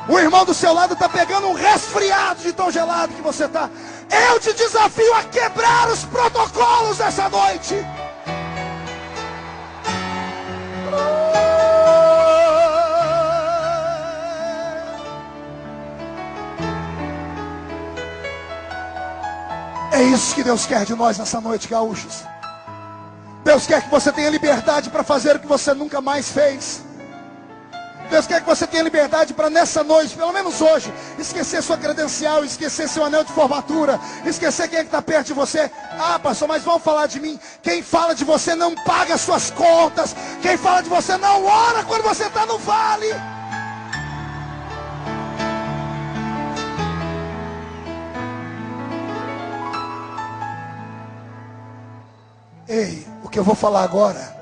O irmão do seu lado está pegando um resfriado de tão gelado que você está. Eu te desafio a quebrar os protocolos essa noite. É isso que Deus quer de nós nessa noite, gaúchos. Deus quer que você tenha liberdade para fazer o que você nunca mais fez. Deus quer que você tenha liberdade para nessa noite, pelo menos hoje, esquecer sua credencial, esquecer seu anel de formatura, esquecer quem é que está perto de você. Ah, pastor, mas vão falar de mim. Quem fala de você não paga suas contas. Quem fala de você não ora quando você está no vale. Ei, o que eu vou falar agora,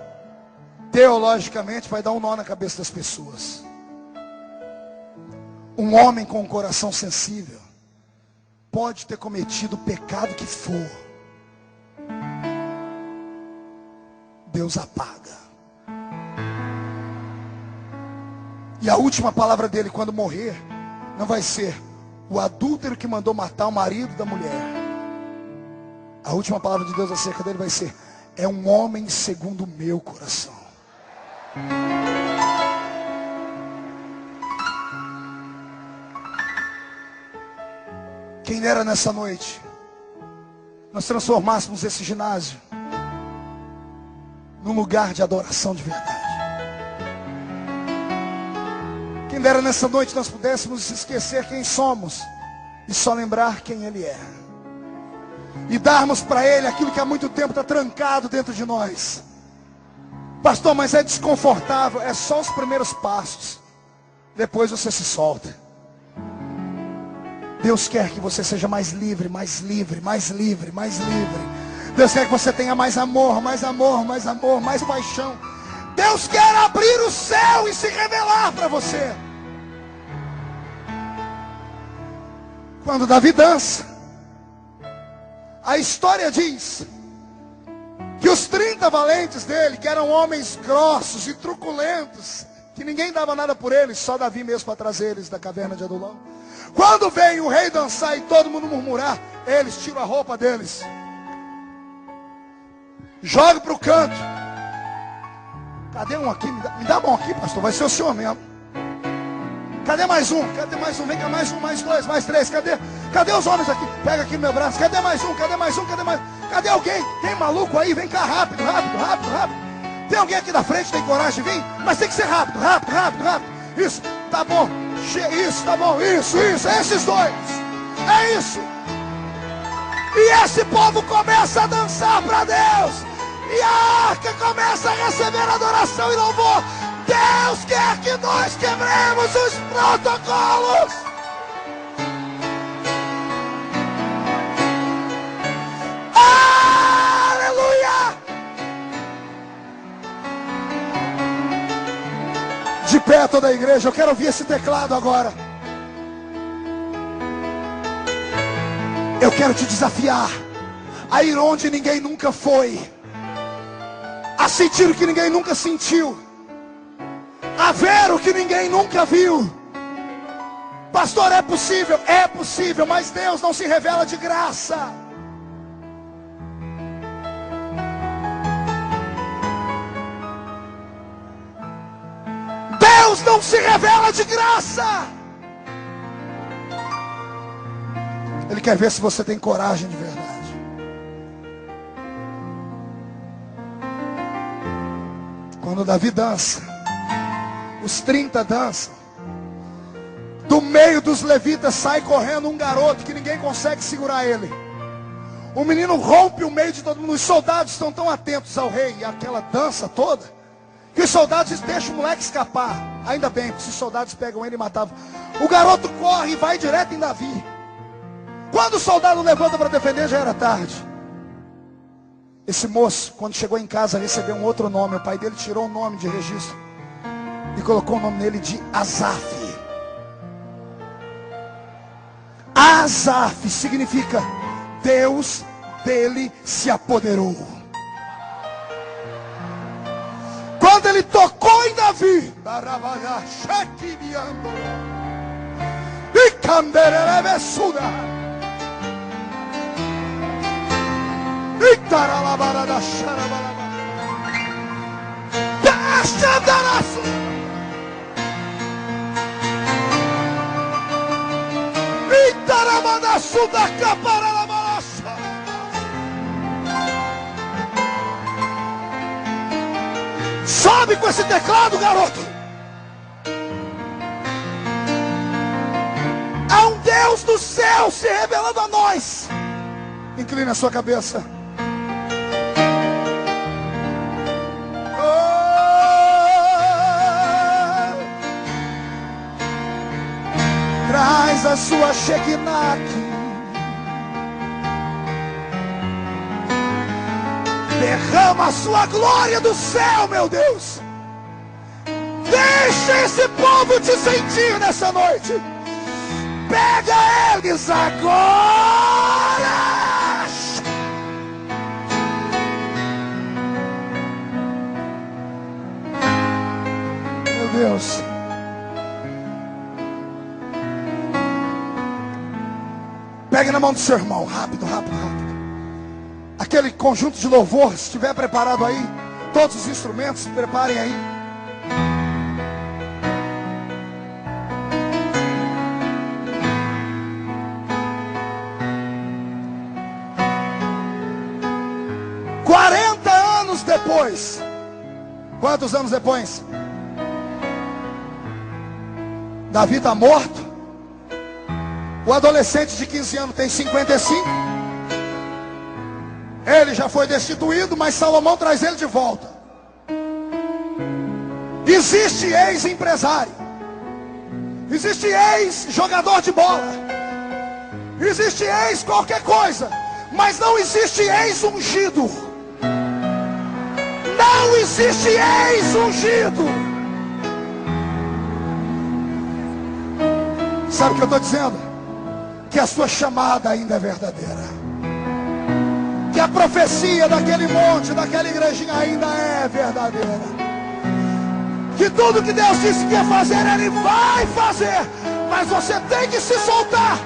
teologicamente, vai dar um nó na cabeça das pessoas. Um homem com um coração sensível pode ter cometido o pecado que for, Deus apaga. E a última palavra dele quando morrer não vai ser o adúltero que mandou matar o marido da mulher. A última palavra de Deus acerca dele vai ser: é um homem segundo o meu coração. Quem dera nessa noite nós transformássemos esse ginásio num lugar de adoração de verdade. Quem dera nessa noite nós pudéssemos esquecer quem somos e só lembrar quem Ele é. E darmos para Ele aquilo que há muito tempo está trancado dentro de nós. Pastor, mas é desconfortável. É só os primeiros passos. Depois você se solta. Deus quer que você seja mais livre, mais livre, mais livre, mais livre. Deus quer que você tenha mais amor, mais amor, mais amor, mais paixão. Deus quer abrir o céu e se revelar para você. Quando Davi dança, a história diz que os 30 valentes dele, que eram homens grossos e truculentos, que ninguém dava nada por eles, só Davi mesmo para trazer eles da caverna de Adulão. Quando vem o rei dançar e todo mundo murmurar, eles tiram a roupa deles, jogam para o canto. Cadê um aqui? Me dá a mão aqui, pastor, vai ser o senhor mesmo. Cadê mais um? Cadê mais um? Vem cá, mais um, mais dois, mais três. Cadê os homens aqui? Pega aqui no meu braço. Cadê mais um? Cadê mais um? Cadê mais? Cadê alguém? Tem maluco aí? Vem cá, rápido, rápido, rápido, rápido. Tem alguém aqui da frente, tem coragem de vir? Mas tem que ser rápido, rápido, rápido, rápido. Isso, tá bom. Isso, tá bom. Isso, esses dois. É isso. E esse povo começa a dançar para Deus. E a arca começa a receber adoração e louvor. Deus quer que nós quebremos os protocolos. Aleluia! De pé toda a igreja, eu quero ouvir esse teclado agora. Eu quero te desafiar a ir onde ninguém nunca foi, a sentir o que ninguém nunca sentiu, a ver o que ninguém nunca viu, Pastor, é possível? É possível, mas Deus não se revela de graça. Deus não se revela de graça. Ele quer ver se você tem coragem de verdade. Quando Davi dança, os 30 dançam. Do meio dos levitas sai correndo um garoto que ninguém consegue segurar ele. O menino rompe o meio de todo mundo. Os soldados estão tão atentos ao rei e àquela dança toda, que os soldados deixam o moleque escapar. Ainda bem, porque se os soldados pegam ele e matavam. O garoto corre e vai direto em Davi. Quando o soldado levanta para defender, já era tarde. Esse moço, quando chegou em casa, recebeu um outro nome. O pai dele tirou o nome de registro e colocou o nome nele de Asaf. Asaf significa Deus dele se apoderou. Quando ele tocou em Davi, sobe com esse teclado, garoto. Há um Deus do céu se revelando a nós. Inclina a sua cabeça. Traz a sua Shekinah aqui. Derrama a sua glória do céu, meu Deus. Deixa esse povo te sentir nessa noite. Pega eles agora. Meu Deus. Pegue na mão do seu irmão, rápido, rápido, rápido. Aquele conjunto de louvor, se estiver preparado aí, todos os instrumentos, preparem aí. Depois, quantos anos depois? Davi está morto. O adolescente de 15 anos tem 55. Ele já foi destituído, mas Salomão traz ele de volta. Existe ex-empresário, existe ex-jogador de bola, existe ex qualquer coisa, mas não existe ex-ungido. Não existe ex-ungido. Sabe o que eu estou dizendo? Que a sua chamada ainda é verdadeira. Que a profecia daquele monte, daquela igrejinha ainda é verdadeira. Que tudo que Deus disse que ia fazer, Ele vai fazer. Mas você tem que se soltar.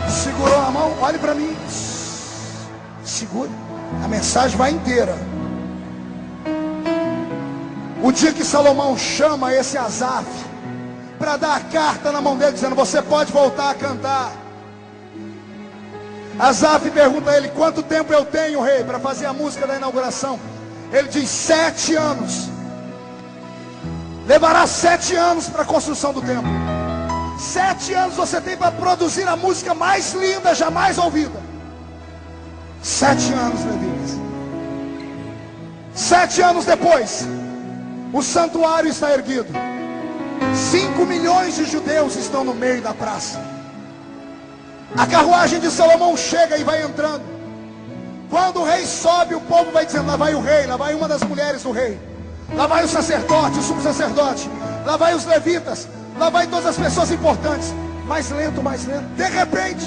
Segurou a mão, olhe para mim. Segure. A mensagem vai inteira. O dia que Salomão chama esse Asaf para dar a carta na mão dele, dizendo: você pode voltar a cantar. Asaf pergunta a ele: quanto tempo eu tenho, rei, para fazer a música da inauguração? Ele diz: 7 anos. Levará 7 anos para a construção do templo. 7 anos você tem para produzir a música mais linda jamais ouvida. 7 anos, levitas. 7 anos depois, o santuário está erguido. 5 milhões de judeus estão no meio da praça. A carruagem de Salomão chega e vai entrando. Quando o rei sobe, o povo vai dizendo: lá vai o rei, lá vai uma das mulheres do rei, lá vai o sacerdote, o sumo sacerdote, lá vai os levitas, lá vai todas as pessoas importantes. Mais lento, mais lento. De repente,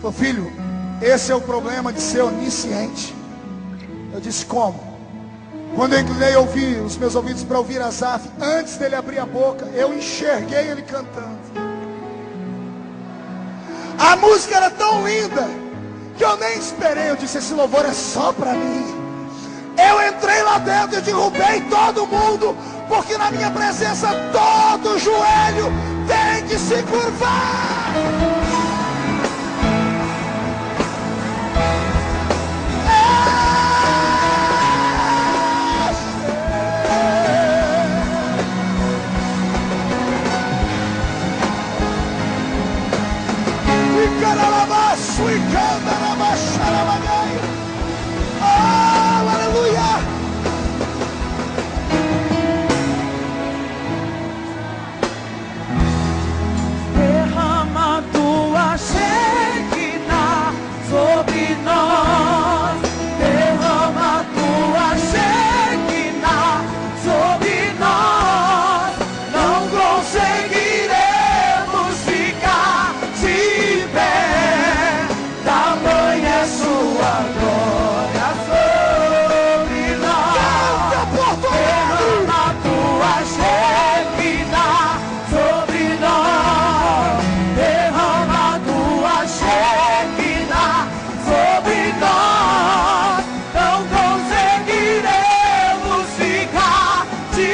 Falou: filho, esse é o problema de ser onisciente. Eu disse: como? Quando eu inclinei os meus ouvidos para ouvir Asaf, antes dele abrir a boca, eu enxerguei ele cantando. A música era tão linda que eu nem esperei. Eu disse: esse louvor é só para mim. Eu entrei lá dentro e derrubei todo mundo, porque na minha presença todo joelho tem que se curvar. Oh, aleluia!
Derrama tua Shekinah sobre nós. Derrama tua Shekinah sobre nós. Não conseguiremos ficar de pé, tamanha é sua glória sobre nós. Derrama tua Shekinah sobre nós. Derrama tua Shekinah sobre nós. Não conseguiremos ficar de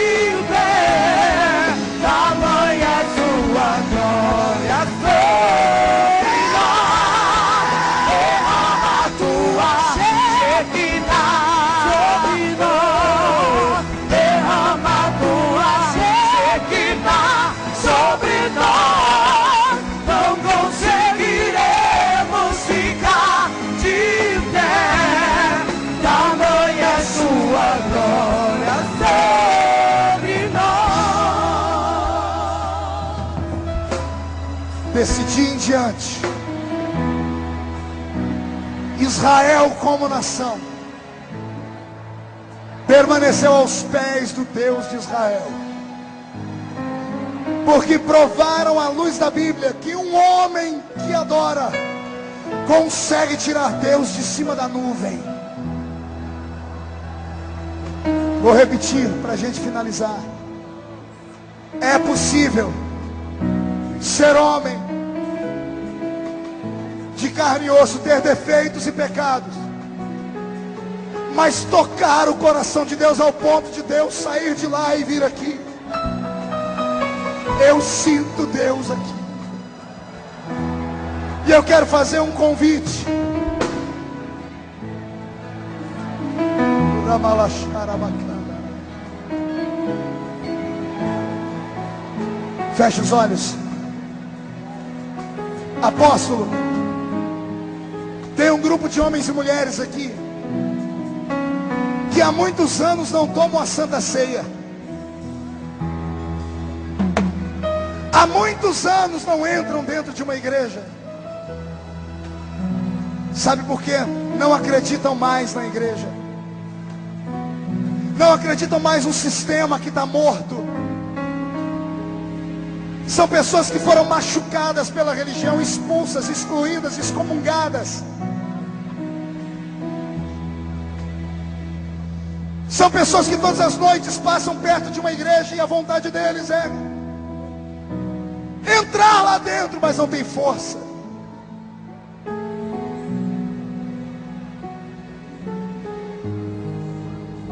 pé, tamanha é sua glória sobre nós. Derrama tua Shekinah sobre nós. Derrama tua Shekinah sobre nós. Não conseguiremos ficar de pé, tamanha é sua glória sobre nós.
Desse dia em diante, Israel como nação permaneceu aos pés do Deus de Israel, porque provaram à luz da Bíblia que um homem que adora consegue tirar Deus de cima da nuvem. Vou repetir para a gente finalizar. É possível ser homem de carne e osso, ter defeitos e pecados, mas tocar o coração de Deus ao ponto de Deus sair de lá e vir aqui. Eu sinto Deus aqui. E eu quero fazer um convite. Feche os olhos. Apóstolo, tem um grupo de homens e mulheres aqui que há muitos anos não tomam a Santa Ceia. Há muitos anos não entram dentro de uma igreja. Sabe por quê? Não acreditam mais na igreja. Não acreditam mais no sistema que está morto. São pessoas que foram machucadas pela religião, expulsas, excluídas, excomungadas. São pessoas que todas as noites passam perto de uma igreja e a vontade deles é entrar lá dentro, mas não tem força.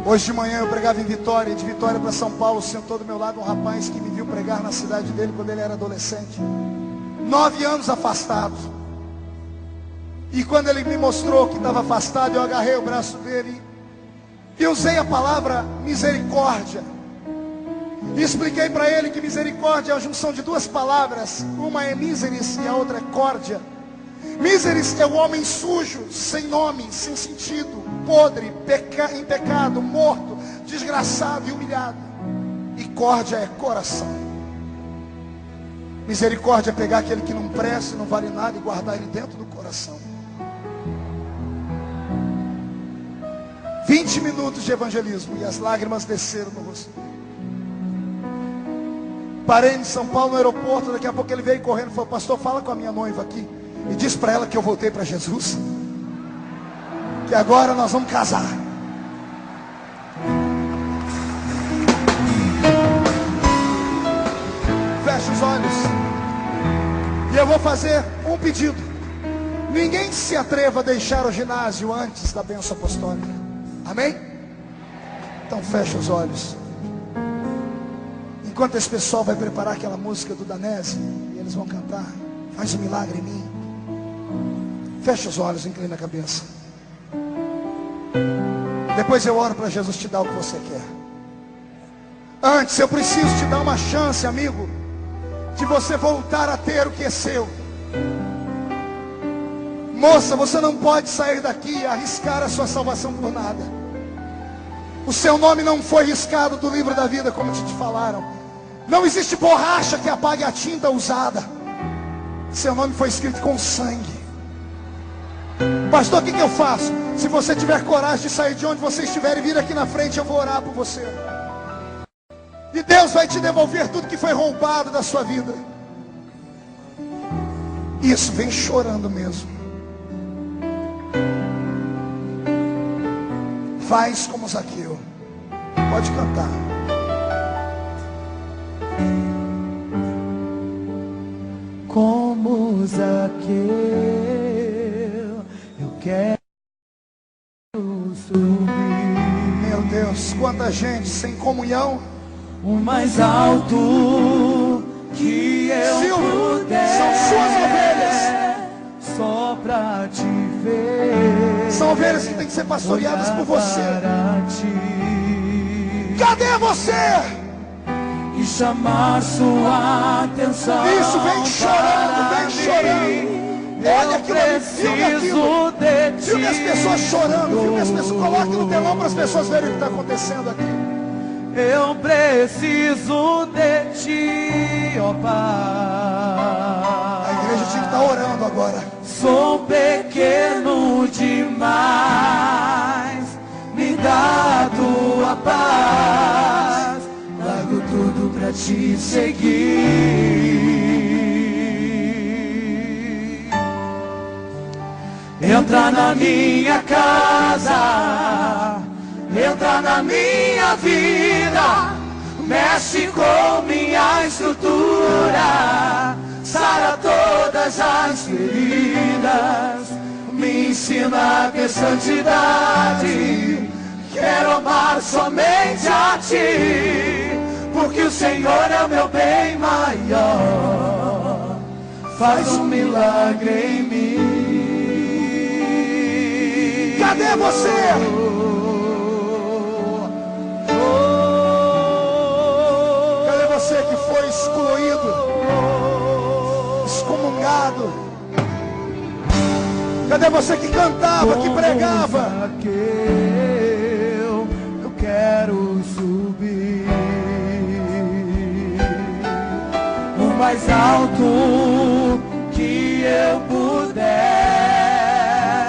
Hoje de manhã eu pregava em Vitória, de Vitória para São Paulo, sentou do meu lado um rapaz que me viu pregar na cidade dele quando ele era adolescente. 9 anos afastado. E quando ele me mostrou que estava afastado, eu agarrei o braço dele e usei a palavra misericórdia. E expliquei para ele que misericórdia é a junção de duas palavras. Uma é miseris e a outra é córdia. Miseris é o homem sujo, sem nome, sem sentido, podre, em pecado, morto, desgraçado e humilhado. E córdia é coração. Misericórdia é pegar aquele que não presta, não vale nada e guardar ele dentro do coração. 20 minutos de evangelismo e as lágrimas desceram no rosto dele. Parei em São Paulo no aeroporto, daqui a pouco ele veio correndo e falou: pastor, fala com a minha noiva aqui. E diz para ela que eu voltei para Jesus, que agora nós vamos casar. Feche os olhos. E eu vou fazer um pedido. Ninguém se atreva a deixar o ginásio antes da bênção apostólica. Amém? Então feche os olhos. Enquanto esse pessoal vai preparar aquela música do Danese, e eles vão cantar, faz um milagre em mim. Feche os olhos, inclina a cabeça. Depois eu oro para Jesus te dar o que você quer. Antes eu preciso te dar uma chance, amigo, de você voltar a ter o que é seu. Moça, você não pode sair daqui e arriscar a sua salvação por nada. O seu nome não foi riscado do livro da vida, como te falaram. Não existe borracha que apague a tinta usada. Seu nome foi escrito com sangue. Pastor, o que eu faço? Se você tiver coragem de sair de onde você estiver e vir aqui na frente, eu vou orar por você. E Deus vai te devolver tudo que foi roubado da sua vida. Isso, vem chorando mesmo. Faz como Zaqueu. Pode cantar.
Como Zaqueu, eu quero subir.
Meu Deus, quanta gente sem comunhão.
O mais alto que eu
Silvio,
puder.
são suas ovelhas.
Só pra te ver.
São ovelhas que têm que ser pastoreadas por você. Cadê você?
E chamar sua atenção.
Isso, vem chorando, vem chorando. Olha aquilo, filme aquilo. Filme as pessoas chorando, filme as pessoas. Coloque no telão para as pessoas verem o que está acontecendo aqui.
Eu preciso de ti, ó Pai.
A igreja tinha que estar orando agora.
Sou pequeno demais, me dá a tua paz. Largo tudo pra te seguir. Entra na minha casa, entra na minha vida, mexe com minha estrutura, sara todas as feridas, me ensina a ter santidade. Quero amar somente a ti, porque o Senhor é o meu bem maior. Faz um milagre em mim.
Cadê você? Cadê você que foi excluído, excomungado? Cadê você que cantava, que pregava?
Eu quero subir o mais alto que eu puder.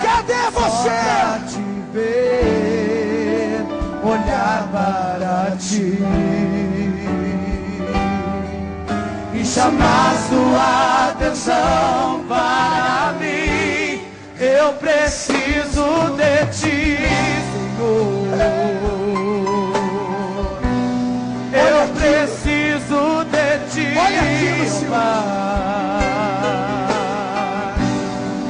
Cadê você?
Pra te ver, olhar para ti e chamar sua atenção para mim. Eu preciso de ti, Senhor. Eu preciso de ti, Pai.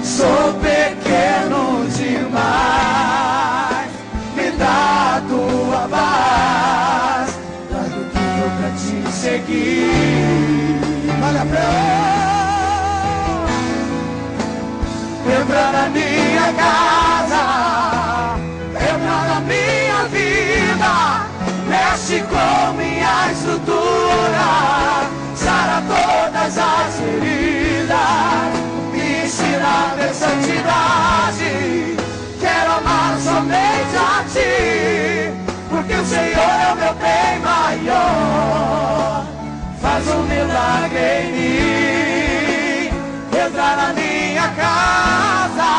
Sou pequeno demais, me dá a tua paz. Largo tudo pra te seguir.
Vale a pena.
Entra na minha casa, entra na minha vida, mexe com minha estrutura, sara todas as feridas, me ensina a ter santidade. Quero amar somente a ti, porque o Senhor é o meu bem maior. Faz um milagre em mim. Entra na minha casa,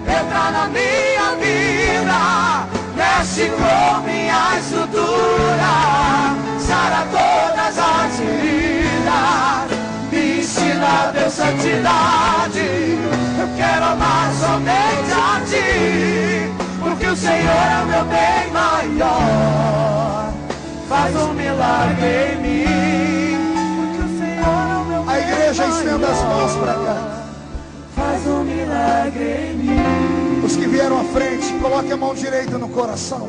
entra na minha vida, mexe com minha estrutura, sara todas as feridas, me ensina a ter santidade. quero amar somente a ti, porque o Senhor é o meu bem maior. Faz um milagre em mim, porque o Senhor é o meu bem maior.
A igreja estenda as mãos para cá.
Faz um milagre em mim.
Os que vieram à frente, coloque a mão direita no coração.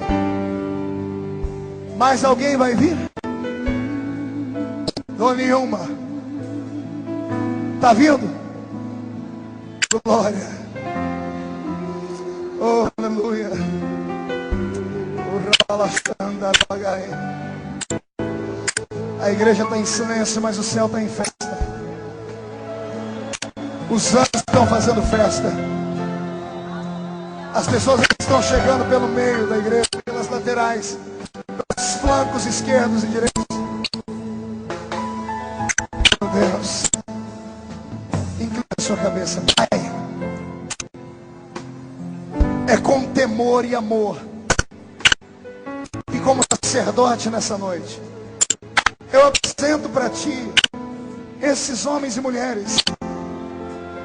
Mais alguém vai vir? Ou nenhuma? Está vindo? Glória. Oh, aleluia. A igreja está em silêncio, mas o céu está em festa. Os anjos estão fazendo festa. As pessoas estão chegando pelo meio da igreja, pelas laterais, pelos flancos esquerdos e direitos. Meu Deus. Inclina a sua cabeça. Pai, é com temor e amor e como sacerdote nessa noite eu apresento para ti esses homens e mulheres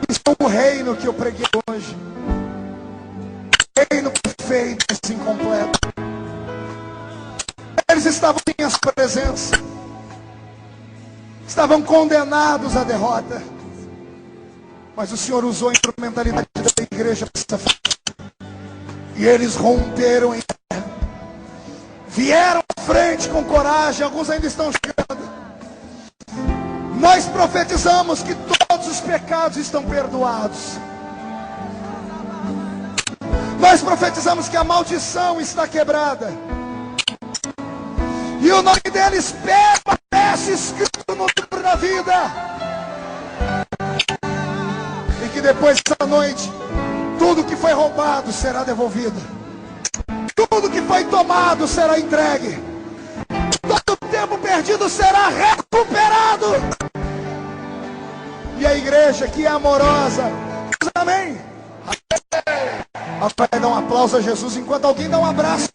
que são o reino que eu preguei hoje. Reino perfeito, assim completo. Eles estavam em minha presença, estavam condenados à derrota, mas o Senhor usou a instrumentalidade da igreja para essa festa. E eles romperam em terra, vieram à frente com coragem. Alguns ainda estão chegando. Nós profetizamos que todos os pecados estão perdoados. Nós profetizamos que a maldição está quebrada, e o nome deles permanece escrito no livro da vida. E que depois dessa noite, tudo que foi roubado será devolvido. Tudo que foi tomado será entregue. Todo o tempo perdido será recuperado. E a igreja que é amorosa, amém. Vai dar um aplauso a Jesus enquanto alguém dá um abraço.